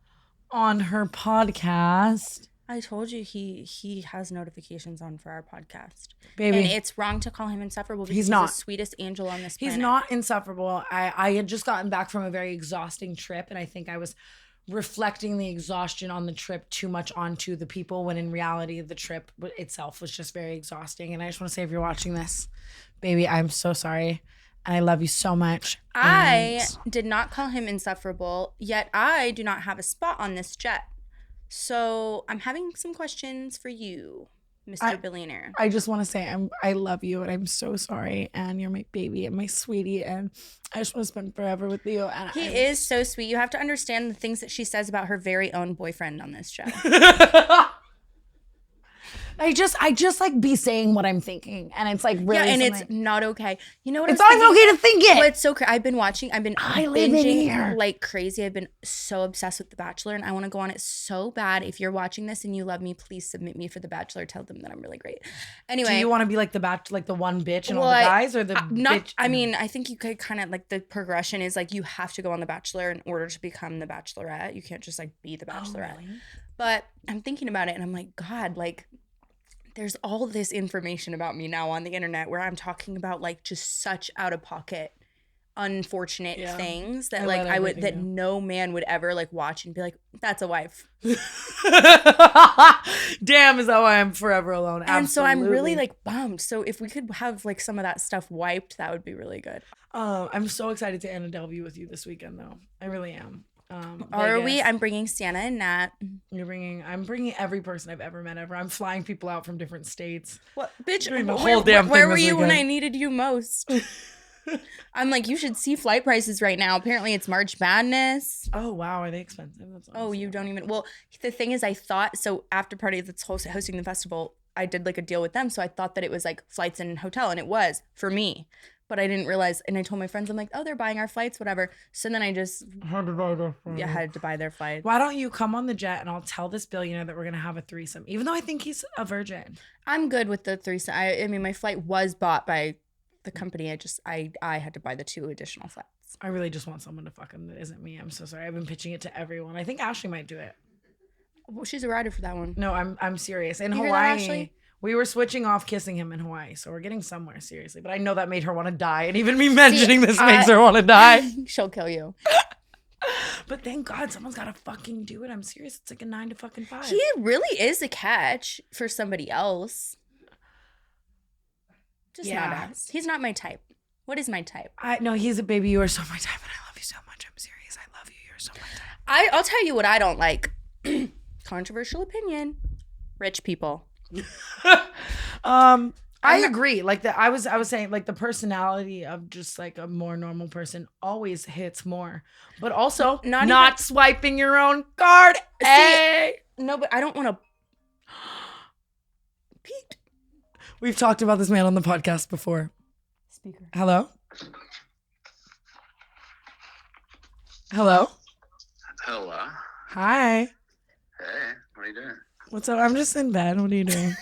on her podcast.
I told you he has notifications on for our podcast.
Baby.
And it's wrong to call him insufferable because
He's
he's
not.
the sweetest angel on this
He's
planet.
not insufferable. I had just gotten back from a very exhausting trip, and I think I was reflecting the exhaustion on the trip too much onto the people, when in reality the trip itself was just very exhausting. And I just want to say, if you're watching this, baby, I'm so sorry. And I love you so much.
I did not call him insufferable, yet I do not have a spot on this jet. So I'm having some questions for you, Mr. Billionaire.
I just want to say I love you, and I'm so sorry, and you're my baby and my sweetie, and I just want to spend forever with you. And
He is so sweet. You have to understand the things that she says about her very own boyfriend on this show.
I just like be saying what I'm thinking, and it's like really
Yeah, and it's
something-
not okay. You know what?
it's not even okay to think it.
Well, it's so I've been
I live in
binging
here.
like crazy. I've been so obsessed with The Bachelor, and I want to go on it so bad. If you're watching this and you love me, please submit me for The Bachelor. Tell them that I'm really great. Anyway,
Do you want to be like the one bitch and all the guys, or the bitch?
I mean, I think you could kind of like the progression is like you have to go on The Bachelor in order to become The Bachelorette. You can't just like be The Bachelorette.
really?
But I'm thinking about it, and I'm like, God, like. There's all this information about me now on the internet where I'm talking about like just such out of pocket, unfortunate things that that no man would ever like watch and be like, that's a wife.
Damn, is that why I'm forever alone?
And so I'm really
Absolutely.
like bummed. So if we could have like some of that stuff wiped, that would be really good.
I'm so excited to Anna Delvey with you this weekend, though. I really am.
Are we?
Vegas.
I'm bringing Santa and Nat.
I'm bringing every person I've ever met ever. I'm flying people out from different states.
What, bitch?
Doing the
Where,
whole damn
where
thing
were
this
you when
weekend.
I needed you most? I'm like, you should see flight prices right now. Apparently, it's March Madness.
Oh wow, are they expensive? That's
Oh,
awesome.
you don't even. Well, the thing is, I thought so. After party that's hosting the festival, I did like a deal with them, so I thought that it was like flights and hotel, and it was for me. But I didn't realize, and I told my friends, I'm like, oh, they're buying our flights, whatever. So then I just
Had to buy their flights.
had to buy their flights.
Why don't you come on the jet and I'll tell this billionaire that we're gonna have a threesome, even though I think he's a virgin.
I'm good with the threesome. I mean, my flight was bought by the company. I had to buy the 2 additional flights.
I really just want someone to fuck him that isn't me. I'm so sorry. I've been pitching it to everyone. I think Ashley might do it.
Well, she's a rider for that one.
No, I'm serious. In
You hear
Hawaii,
that, Ashley?
we were switching off kissing him in Hawaii, so we're getting somewhere, seriously. But I know that made her want to die, and even me mentioning this makes her want to die.
She'll kill you.
But thank God someone's got to fucking do it. I'm serious. It's like a 9 to fucking 5.
He really is a catch for somebody else. Just not us. He's not my type. What is my type?
No, he's a baby. You are so my type, and I love you so much. I'm serious. I love you. You're so my type.
I'll tell you what I don't like. Controversial opinion. Rich people.
I agree. Like I was saying, like the personality of just like a more normal person always hits more. But also not swiping your own card. Hey.
No, but I don't want to.
Pete. We've talked about this man on the podcast before.
Speaker.
Hello? Hello?
Hello.
Hi.
Hey, what are you doing?
What's up? I'm just in bed. What are you doing?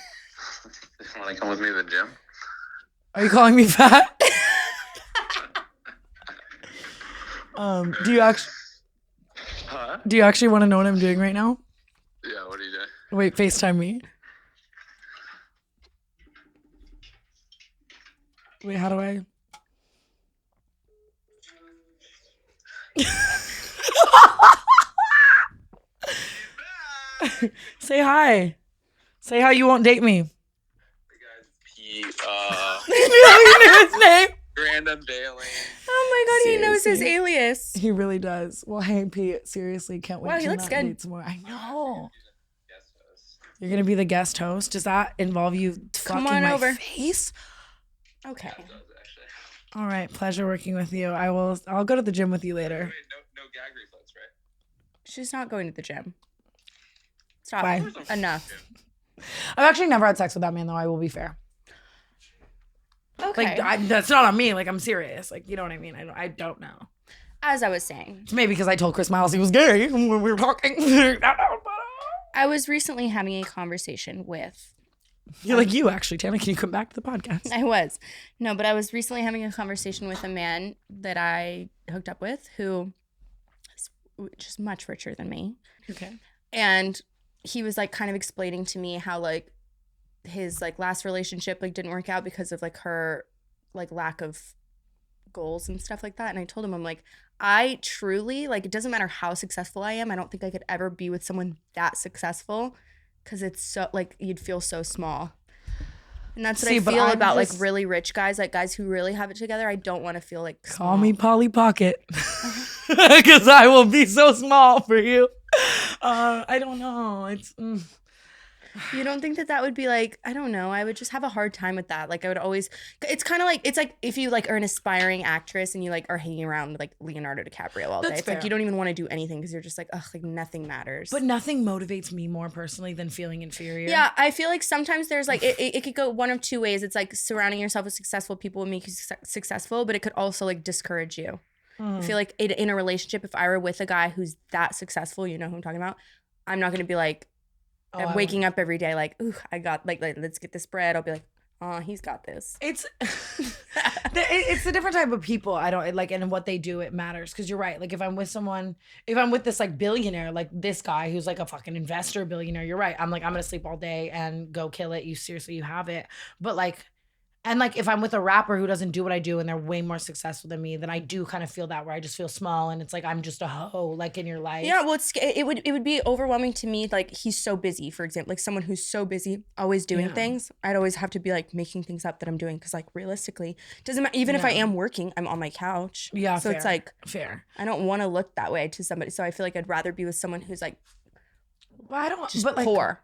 Want to come with me to the gym?
Are you calling me fat? Do you actually want to know what I'm doing right now?
Yeah, what are you doing?
Wait, FaceTime me. Wait, how do I? Say hi. Say how you won't date me.
Pete,
You knew his name.
Brandon Bailey.
Oh my God, he knows his
Seriously.
alias.
He really does. Well, hey, Pete, seriously, can't wait
Wow,
to
he looks
not
good.
date some more. I know.
Guest host.
You're going to be the guest host? Does that involve you
Come
fucking
on
my
over.
face?
Okay.
Does actually.
All right, pleasure working with you. I'll go to the gym with you later.
Wait, no gag reflex, right?
She's not going to the gym. Stop.
Bye.
Enough.
I've actually never had sex with that man, though. I will be fair.
Okay.
Like, that's not on me. Like, I'm serious. Like, you know what I mean? I don't know.
As I was saying,
It's maybe because I told Chris Miles he was gay when we were talking.
I was recently having a conversation with.
You're like, you actually, Tana, can you come back to the podcast?
I was. No, but I was recently having a conversation with a man that I hooked up with who is just much richer than me.
Okay.
And he was like kind of explaining to me how like his like last relationship like didn't work out because of like her like lack of goals and stuff like that. And I told him, I'm like, I truly like, it doesn't matter how successful I am. I don't think I could ever be with someone that successful because it's so like you'd feel so small. And that's what
See,
I
but
feel
I'm
about
just-
like really rich guys, like guys who really have it together. I don't want to feel like
Call
small.
me Polly Pocket. Because I will be so small for you. I don't know.
You don't think that would be like, I don't know, I would just have a hard time with that. Like I would always, it's kind of like, it's like if you like are an aspiring actress and you like are hanging around with like Leonardo DiCaprio all day.
That's
It's like
fair.
you don't even want to do anything because you're just like, ugh, like nothing matters.
But nothing motivates me more personally than feeling inferior.
yeah, I feel like sometimes there's like, it could go one of two ways. It's like surrounding yourself with successful people will make you successful, but it could also like discourage you. I feel like in a relationship, if I were with a guy who's that successful, you know who I'm talking about, I'm not going to be like, I'm waking up every day like, ooh, I got like let's get this bread. I'll be like, oh, he's got this.
It's it's a different type of people. I don't like, and what they do, it matters. Because you're right. Like if I'm with this like billionaire, like this guy who's like a fucking investor billionaire, you're right. I'm like, I'm gonna sleep all day and go kill it. You seriously, you have it. But like, and like if I'm with a rapper who doesn't do what I do and they're way more successful than me, then I do kind of feel that where I just feel small and it's like I'm just a hoe like in your life.
Yeah, well, it would be overwhelming to me. Like he's so busy, for example, like someone who's so busy, always doing things. I'd always have to be like making things up that I'm doing because like realistically, doesn't matter. Even if I am working, I'm on my couch.
Yeah,
so it's like
fair.
I don't want to look that way to somebody. So I feel like I'd rather be with someone who's like
Well, I don't.
just
but like,
poor.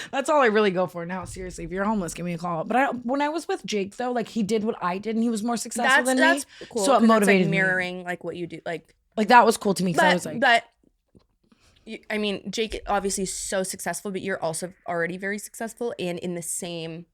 That's all I really go for now. Seriously, if you're homeless, give me a call. But when I was with Jake though, like he did what I did and he was more successful than
That's
me.
cool.
So it
'cause
motivated
like
me.
mirroring like what you do, like
That was cool to me because I was like,
I mean, Jake obviously is so successful, but you're also already very successful and in the same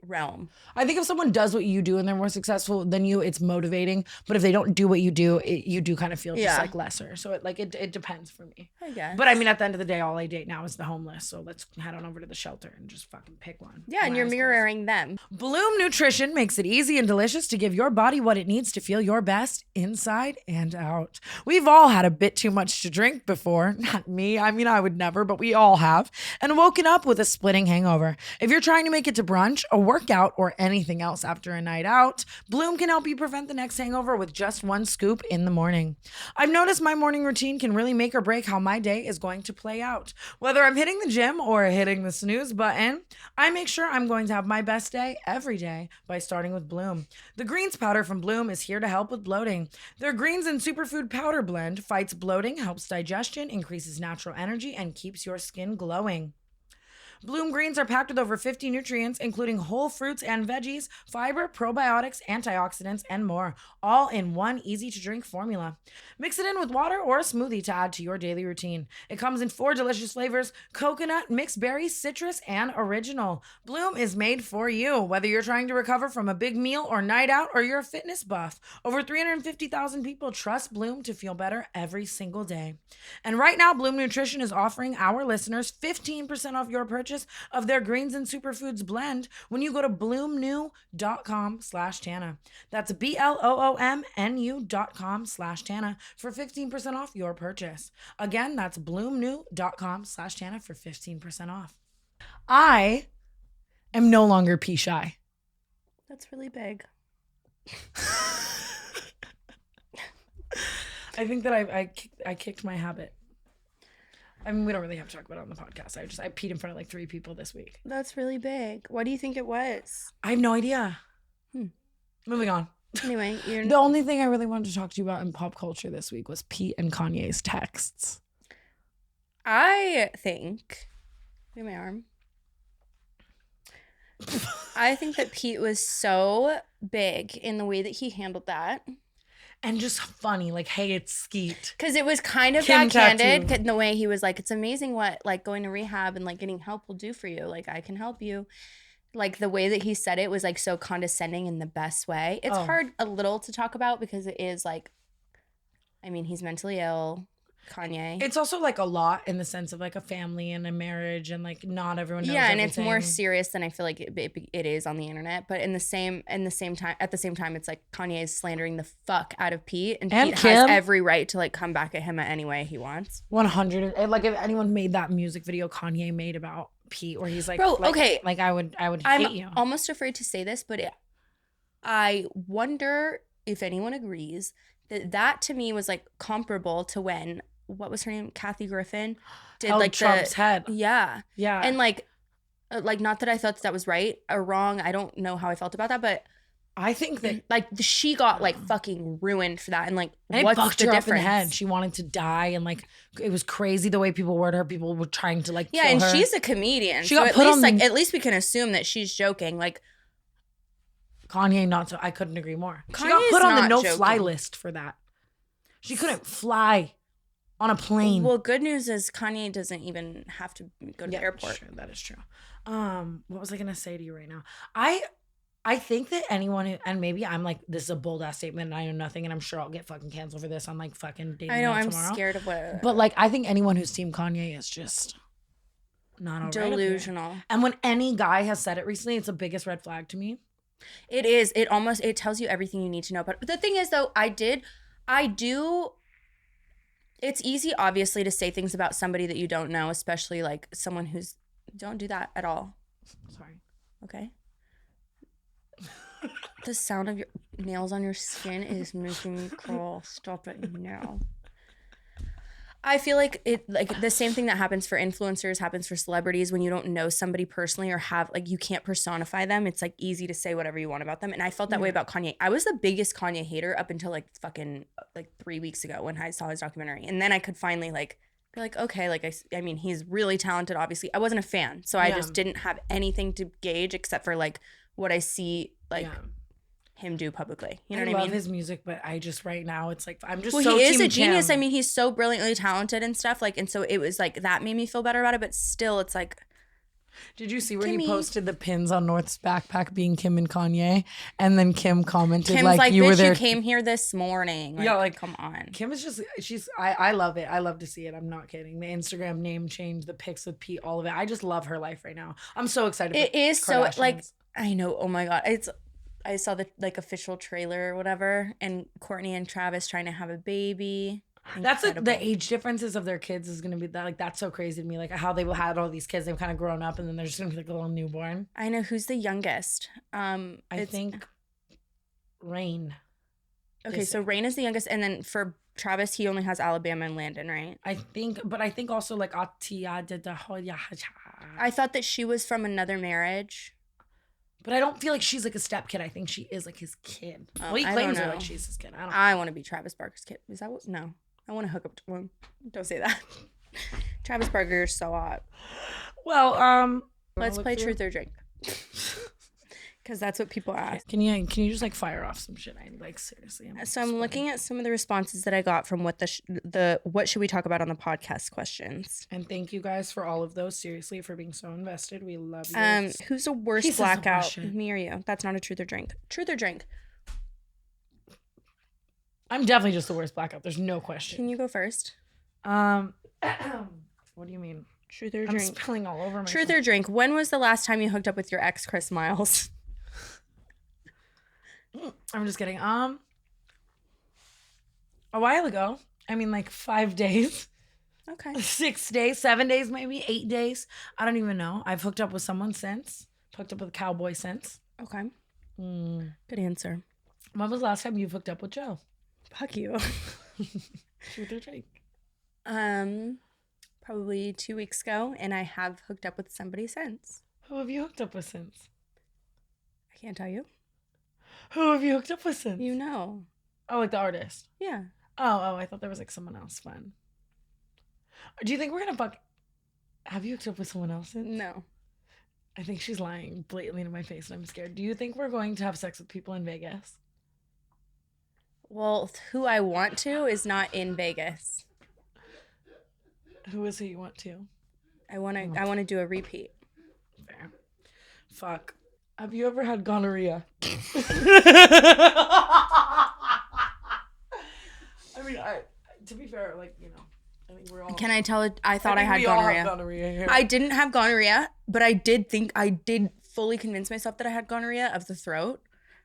realm.
I think if someone does what you do and they're more successful than you, it's motivating. But if they don't do what you do, you do kind of feel just like lesser. So it depends for me.
I guess.
But I mean, at the end of the day, all I date now is the homeless. So let's head on over to the shelter and just fucking pick one.
Yeah, and you're mirroring them.
Bloom Nutrition makes it easy and delicious to give your body what it needs to feel your best inside and out. We've all had a bit too much to drink before. Not me. I mean, I would never, but we all have. And woken up with a splitting hangover. If you're trying to make it to brunch, a workout, or anything else after a night out, Bloom can help you prevent the next hangover with just one scoop in the morning. I've noticed my morning routine can really make or break how my day is going to play out. Whether I'm hitting the gym or hitting the snooze button, I make sure I'm going to have my best day every day by starting with Bloom. The greens powder from Bloom is here to help with bloating. Their greens and superfood powder blend fights bloating, helps digestion, increases natural energy, and keeps your skin glowing. Bloom greens are packed with over 50 nutrients, including whole fruits and veggies, fiber, probiotics, antioxidants, and more, all in one easy-to-drink formula. Mix it in with water or a smoothie to add to your daily routine. It comes in 4 delicious flavors: coconut, mixed berry, citrus, and original. Bloom is made for you, whether you're trying to recover from a big meal or night out, or you're a fitness buff. Over 350,000 people trust Bloom to feel better every single day. And right now, Bloom Nutrition is offering our listeners 15% off your purchase of their greens and superfoods blend when you go to bloomnew.com/Tana. That's BLOOMNU.com/Tana for 15% off your purchase. Again, that's bloomnew.com/Tana for 15% off. I am no longer pee shy.
That's really big.
I think that I kicked my habit. I mean, we don't really have to talk about it on the podcast. I peed in front of like 3 people this week.
That's really big. What do you think it was?
I have no idea. Moving on.
Anyway,
the only thing I really wanted to talk to you about in pop culture this week was Pete and Kanye's texts.
I think, look at my arm. I think that Pete was so big in the way that he handled that.
And just funny, like, hey, it's Skeet.
Because it was kind of
Kim
backhanded
tattoo.
in the way he was like, it's amazing what like going to rehab and like getting help will do for you. Like, I can help you. Like the way that he said it was like so condescending in the best way. It's hard a little to talk about because it is like, I mean, he's mentally ill. Kanye.
It's also like a lot in the sense of like a family and a marriage and like not everyone knows
and
everything.
it's more serious than I feel like it is on the internet. But at the same time, it's like Kanye is slandering the fuck out of Pete, and Pete
Kim
has every right to like come back at him any way he wants.
100. Like if anyone made that music video Kanye made about Pete, where he's like,
bro,
like,
okay,
like I would
I'm
hate you.
almost afraid to say this, but I wonder if anyone agrees that to me was like comparable to when. What was her name? Kathy Griffin did like
Trump's head.
Yeah.
Yeah.
And like not that I thought that was right or wrong. I don't know how I felt about that, but
I think that
like she got like fucking ruined for that. And like,
and
what's
it fucked
the
her
difference?
up in the head. She wanted to die, and like it was crazy the way people worded her. People were trying to like
yeah,
kill
and
her.
she's a comedian.
She
so
got
at
put
least
on
like
the-
at least we can assume that she's joking. Like
Kanye, not so. I couldn't agree more. She
Kanye's
got put on the
not
no-fly
joking.
list for that. She couldn't fly on a plane.
well, good news is Kanye doesn't even have to go to the airport.
Sure, that is true. What was I gonna say to you right now? I think that anyone who, and maybe I'm like, this is a bold ass statement and I know nothing, and I'm sure I'll get fucking canceled for this on like fucking dating
I know,
night
I'm
tomorrow.
scared of what.
But like, I think anyone who's team Kanye is just not all right up there.
Delusional.
And when any guy has said it recently, it's the biggest red flag to me.
It is. It tells you everything you need to know. But the thing is, though, I do. It's easy, obviously, to say things about somebody that you don't know, especially like someone who's. Don't do that at all.
Sorry.
Okay. The sound of your nails on your skin is making me crawl. Stop it now. I feel like the same thing that happens for influencers happens for celebrities when you don't know somebody personally or have like you can't personify them. It's like easy to say whatever you want about them. And I felt that way about Kanye. I was the biggest Kanye hater up until like fucking like 3 weeks ago when I saw his documentary. And then I could finally like be like, okay, like I mean, he's really talented, obviously. I wasn't a fan. So I just didn't have anything to gauge except for like what I see like him do publicly. You know what I mean?
I love his music, but I just right now it's like I'm just
well,
so
he is
team
a genius.
Kim.
I mean, he's so brilliantly talented and stuff. Like, and so it was like that made me feel better about it. But still, it's like
Did you see where
Kimmy.
he posted the pins on North's backpack being Kim and Kanye? And then Kim commented
Kim's like,
you
bitch,
were there.
you came here this morning. Like,
Yeah, like,
come on.
Kim is just, I love it. I love to see it. I'm not kidding. The Instagram name change, the pics with Pete, all of it. I just love her life right now. I'm so excited.
It is so, like,
Kardashians.
I know. Oh my God. I saw the like official trailer or whatever, and Courtney and Travis trying to have a baby.
That's like
Incredible.
the age differences of their kids is gonna be that, like, that's so crazy to me. Like how they had all these kids, they've kind of grown up, and then they're just gonna be like a little newborn.
I know. Who's the youngest?
I think Rain.
Okay, so Rain is the youngest, and then for Travis, he only has Alabama and Landon, right?
I think also like Atia did the whole
I thought that she was from another marriage.
But I don't feel like she's like a step kid. I think she is like his kid. Well, he
I
claims
don't
her
know.
like she's his kid. I don't know.
I want to be Travis Barker's kid. Is that what? No, I want to hook up to one. Don't say that. Travis Barker is so hot.
Well,
Let's play truth or drink. Because that's what people ask.
Can you just like fire off some shit? I like seriously.
So I'm looking at some of the responses that I got from what the what should we talk about on the podcast questions.
And thank you guys for all of those. Seriously, for being so invested. We love you.
Who's the worst
Pieces of
blackout?
bullshit.
Me or you? That's not a truth or drink. Truth or drink?
I'm definitely just the worst blackout. There's no question.
Can you go first?
What do you mean?
Truth or
I'm
drink?
spilling all over my.
Truth or drink? When was the last time you hooked up with your ex, Chris Miles?
I'm just kidding. A while ago. I mean, like 5 days.
Okay.
6 days, 7 days, maybe 8 days. I don't even know. I've hooked up with someone since. Hooked up with a cowboy since.
Okay. Good answer.
When was the last time you've hooked up with Joe?
Fuck you.
Truth or drink?
Probably 2 weeks ago, and I have hooked up with somebody since.
Who have you hooked up with since?
I can't tell you.
Who have you hooked up with since?
You know.
Oh, like the artist.
Yeah.
Oh, I thought there was like someone else fun. Do you think we're gonna fuck? Have you hooked up with someone else since?
No.
I think she's lying blatantly to my face, and I'm scared. Do you think we're going to have sex with people in Vegas?
Well, who I want to is not in Vegas.
Who is who you want to?
I want to do a repeat.
Fair. Fuck. Have you ever had gonorrhea? I mean, to be fair, like, you know, I think we're all.
Can I tell it? I thought I
think
had
we all have
gonorrhea.
gonorrhea here.
I didn't have gonorrhea, but I did fully convince myself that I had gonorrhea of the throat.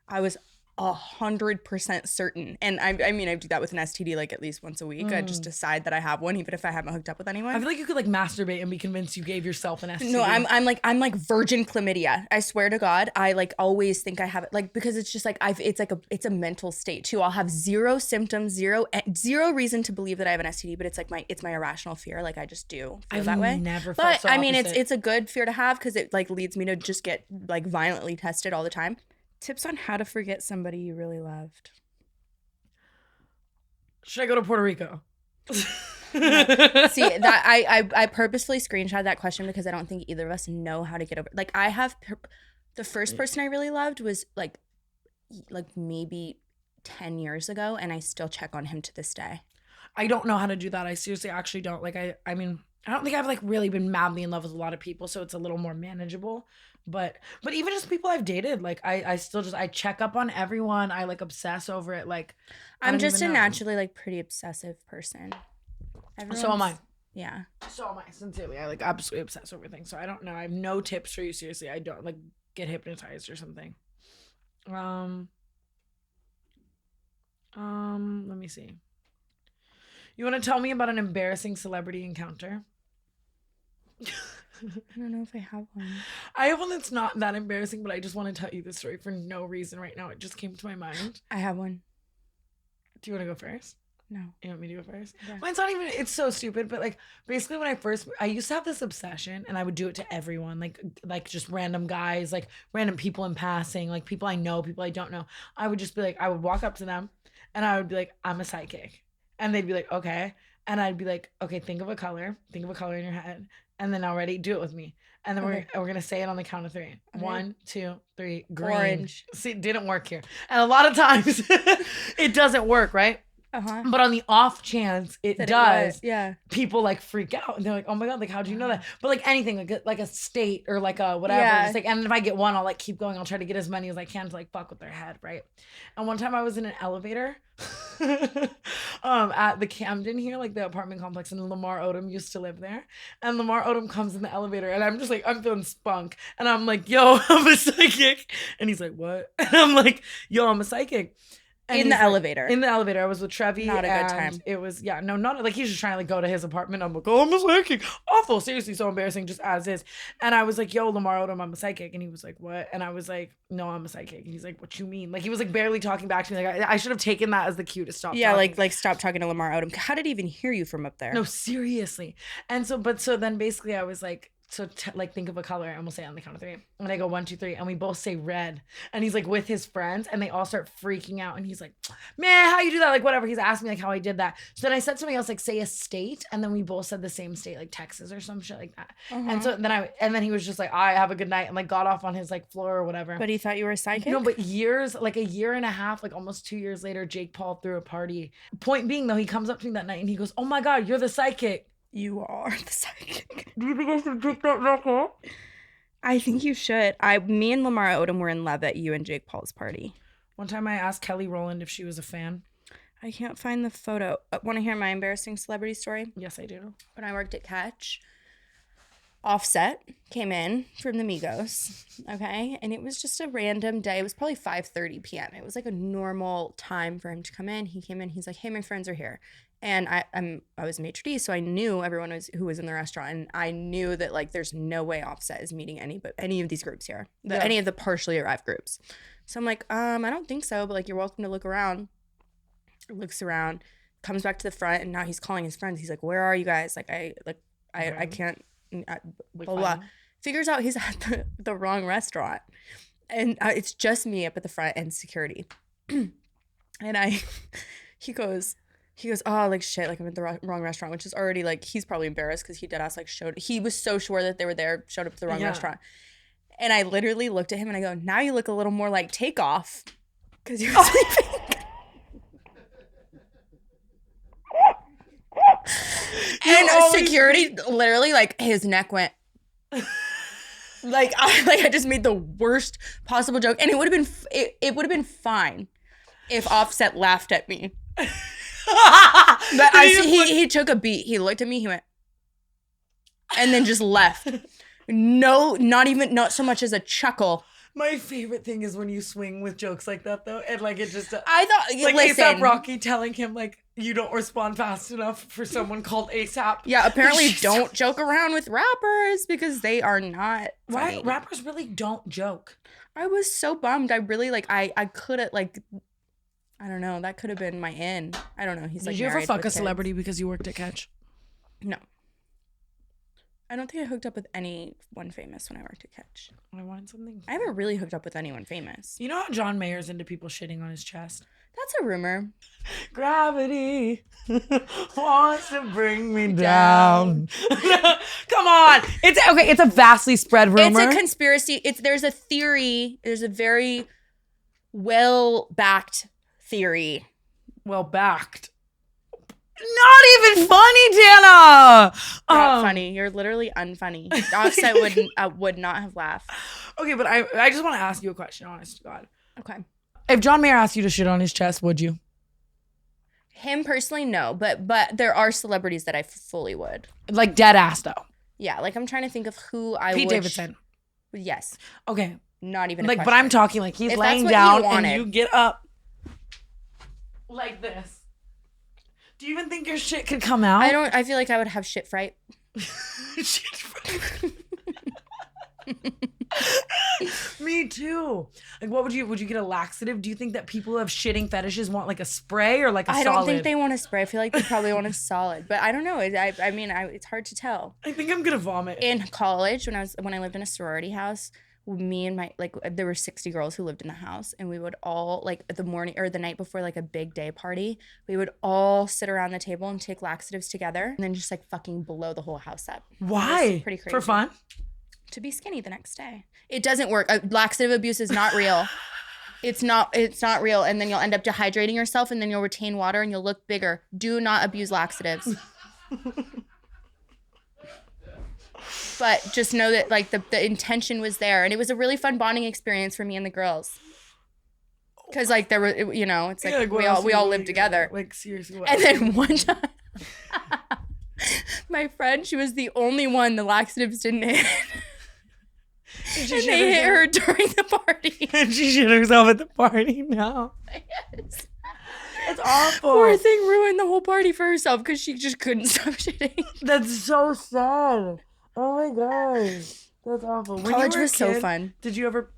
I was 100% certain. And I mean, I do that with an STD like at least once a week. I just decide that I have one, even if I haven't hooked up with anyone.
I feel like you could like masturbate and be convinced you gave yourself an STD.
No, I'm like virgin chlamydia. I swear to God, I like always think I have it, like, because it's just like it's a mental state too. I'll have zero symptoms, zero reason to believe that I have an STD, but it's like my irrational fear. Like I just do feel that way.
Never felt
But
so
I mean,
opposite.
it's a good fear to have because it like leads me to just get like violently tested all the time. Tips on how to forget somebody you really loved.
Should I go to Puerto Rico?
See that I purposefully screenshot that question because I don't think either of us know how to get over. Like I have the first person I really loved was like maybe 10 years ago, and I still check on him to this day.
I don't know how to do that. I seriously actually don't. Like I mean, I don't think I've like really been madly in love with a lot of people, so it's a little more manageable. But even just people I've dated, like I still just I check up on everyone. I like obsess over it. Like
I'm just a naturally like pretty obsessive person.
So am I.
Yeah.
So am I. Sincerely, I like absolutely obsess over things. So I don't know. I have no tips for you. Seriously, I don't like get hypnotized or something. Let me see. You want to tell me about an embarrassing celebrity encounter?
I don't know if I have one.
I have one that's not that embarrassing, but I just want to tell you this story for no reason right now. It just came to my mind.
I have one.
Do you want to go first?
No.
You want me to go first?
Yeah.
Mine's not even, it's so stupid, but like basically when I used to have this obsession and I would do it to everyone, like just random guys, like random people in passing, like people I know, people I don't know. I would just be like, I would walk up to them and I would be like, I'm a psychic. And they'd be like, okay. And I'd be like, okay, think of a color in your head. And then already do it with me. And then we're going to say it on the count of 3.
Okay.
1, 2, 3, green.
Orange.
See, it didn't work here. And a lot of times it doesn't work, right? But on the off chance it
That
does,
yeah.
people like freak out and they're like, oh my God, like, how do you know that? But like anything, like a state or like a whatever,
Yeah.
just like, and if I get one, I'll like keep going. I'll try to get as many as I can to like fuck with their head, right? And one time I was in an elevator at the Camden here, like the apartment complex, and Lamar Odom used to live there. And Lamar Odom comes in the elevator and I'm just like, I'm feeling spunk. And I'm like, yo, I'm a psychic. And he's like, what? And I'm like, yo, I'm a psychic. And
In the
he's like-
elevator.
In the elevator. I was with Trevi.
Not a good
and
time.
It was, yeah, no, not like he's just trying to like go to his apartment. I'm like, oh, I'm a psychic. Awful. Seriously, so embarrassing, just as is. And I was like, yo, Lamar Odom, I'm a psychic. And he was like, what? And I was like, no, I'm a psychic. And he's like, what you mean? Like he was like barely talking back to me. Like I should have taken that as the cue to stop.
Yeah,
talking.
like stop talking to Lamar Odom. How did he even hear you from up there?
No, seriously. And so, but so then basically I was like, so like think of a color and we'll say it on the count of 3. And I go 1, 2, 3 and we both say red. And he's like with his friends and they all start freaking out. And he's like, man, how you do that? Like whatever. He's asking me like how I did that. So then I said something else like say a state. And then we both said the same state, like Texas or some shit like that. And so then he was just like, I have a good night and like got off on his like floor or whatever.
But he thought you were a psychic?
No, but years, like a year and a half, like almost 2 years later, Jake Paul threw a party. Point being though, he comes up to me that night and he goes, oh my God, you're the psychic.
You are the psychic.
Do you think I should take that back up?
I think you should. Me and Lamar Odom were in love at you and Jake Paul's party.
One time I asked Kelly Rowland if she was a fan.
I can't find the photo. Want to hear my embarrassing celebrity story?
Yes, I do.
When I worked at Catch, Offset came in from the Migos, okay? And it was just a random day. It was probably 5:30 p.m. It was like a normal time for him to come in. He came in. He's like, hey, my friends are here. And I was maitre d', so I knew everyone who was in the restaurant, and I knew that like there's no way Offset is meeting any of these groups here, any of the partially arrived groups. So I'm like, I don't think so, but like you're welcome to look around. Looks around, comes back to the front, and now he's calling his friends. He's like, where are you guys? Like I can't. Blah, blah, blah. Figures out he's at the wrong restaurant, and it's just me up at the front and security. And he goes, oh, like shit, like I'm at the wrong restaurant, which is already like he's probably embarrassed because he deadass like he was so sure that they were there, showed up at the wrong restaurant. And I literally looked at him and I go, now you look a little more like Takeoff because you're sleeping. And security literally like his neck went like I just made the worst possible joke, and it would have been it would have been fine if Offset laughed at me. But he took a beat. He looked at me. He went, and then just left. No, not so much as a chuckle.
My favorite thing is when you swing with jokes like that, though, and like it just.
I thought
like
listen,
A$AP Rocky telling him like you don't respond fast enough for someone called ASAP.
Yeah, apparently don't joke around with rappers because they are not funny.
Right? Rappers really don't joke.
I was so bummed. I really like. I could have like. I don't know. That could have been my in. I don't know. He's like.
Did you ever
married
fuck
with
a
kids.
celebrity because you worked at Catch?
No. I don't think I hooked up with anyone famous when I worked at Catch.
I want something.
I haven't really hooked up with anyone famous.
You know how John Mayer's into people shitting on his chest?
That's a rumor.
Gravity wants to bring me down. Come on. It's okay. It's a vastly spread rumor.
It's a conspiracy. There's a theory. There's a very well-backed theory.
Well backed. Not even funny, Tana.
Not funny. You're literally unfunny. Offset would not have laughed.
Okay, but I just want to ask you a question, honest to God.
Okay.
If John Mayer asked you to shit on his chest, would you?
Him personally, no. But there are celebrities that I fully would.
Like dead ass though.
Yeah, like I'm trying to think of who I would.
Pete Davidson.
Yes.
Okay.
Not even
like,
a
but I'm
question.
talking like he's
If
laying
that's what you
down and
wanted.
you get up like this. Do you even think your shit could come out?
I feel like I would have shit fright.
Shit fright. Me too. Like, what would you get a laxative? Do you think that people who have shitting fetishes want like a spray or like a solid?
I don't think they want a spray. I feel like they probably want a solid, but I don't know. I mean, it's hard to tell.
I think I'm gonna vomit.
In college, when I lived in a sorority house, me and there were 60 girls who lived in the house, and we would all like the morning or the night before like a big day party, we would all sit around the table and take laxatives together, and then just like fucking blow the whole house up.
Why?
Pretty crazy.
For fun?
To be skinny the next day. It doesn't work. Laxative abuse is not real. It's not real. And then you'll end up dehydrating yourself and then you'll retain water and you'll look bigger. Do not abuse laxatives. But just know that like the intention was there. And it was a really fun bonding experience for me and the girls. Because like there were, you know, it's like we all lived together.
Like seriously. What?
And then one time, my friend, she was the only one the laxatives didn't hit. And they hit her during the party.
And she shit herself at the party now.
Yes.
That's awful.
Poor thing ruined the whole party for herself because she just couldn't stop shitting.
That's so sad. Oh my gosh. That's awful. When
College
you were a
was so
kid,
fun.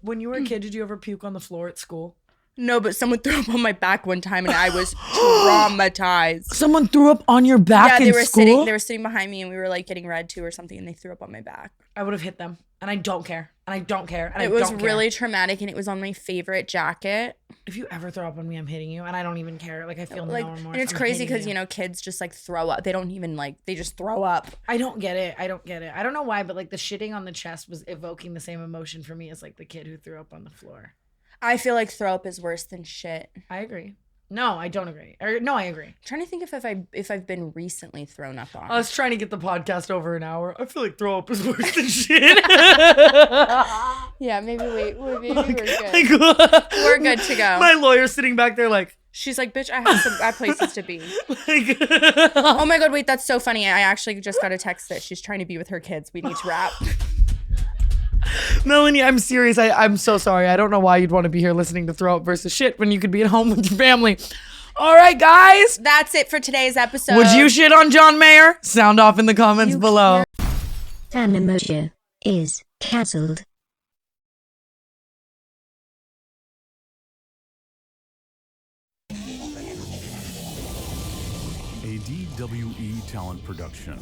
When you were a kid, did you ever puke on the floor at school?
No, but someone threw up on my back one time and I was traumatized.
Someone threw up on your back
Yeah,
in
they
school?
were sitting behind me and we were like getting read to or something and they threw up on my back.
I would have hit them. And I don't care.
It was really traumatic and it was on my favorite jacket.
If you ever throw up on me, I'm hitting you. And I don't even care. Like, I feel
Like,
no remorse.
and it's
I'm
crazy
hitting
because, you know, kids just like throw up. They don't even like, they just throw up.
I don't get it. I don't know why, but like the shitting on the chest was evoking the same emotion for me as like the kid who threw up on the floor.
I feel like throw up is worse than shit.
I agree. No, I don't agree. No, I agree.
I'm trying to think if I've been recently thrown up on.
I was trying to get the podcast over an hour. I feel like throw up is worse than shit.
Yeah, maybe we're good.
Like,
We're good to go.
My lawyer's sitting back there like.
She's like, bitch, I have places to be.
Like,
Oh my God, wait, that's so funny. I actually just got a text that she's trying to be with her kids. We need to wrap.
Melanie, I'm serious. I'm so sorry. I don't know why you'd want to be here listening to throw up versus shit when you could be at home with your family. All right, guys.
That's it for today's episode.
Would you shit on John Mayer? Sound off in the comments below.
Tana and Brooke is cancelled.
A DWE talent production.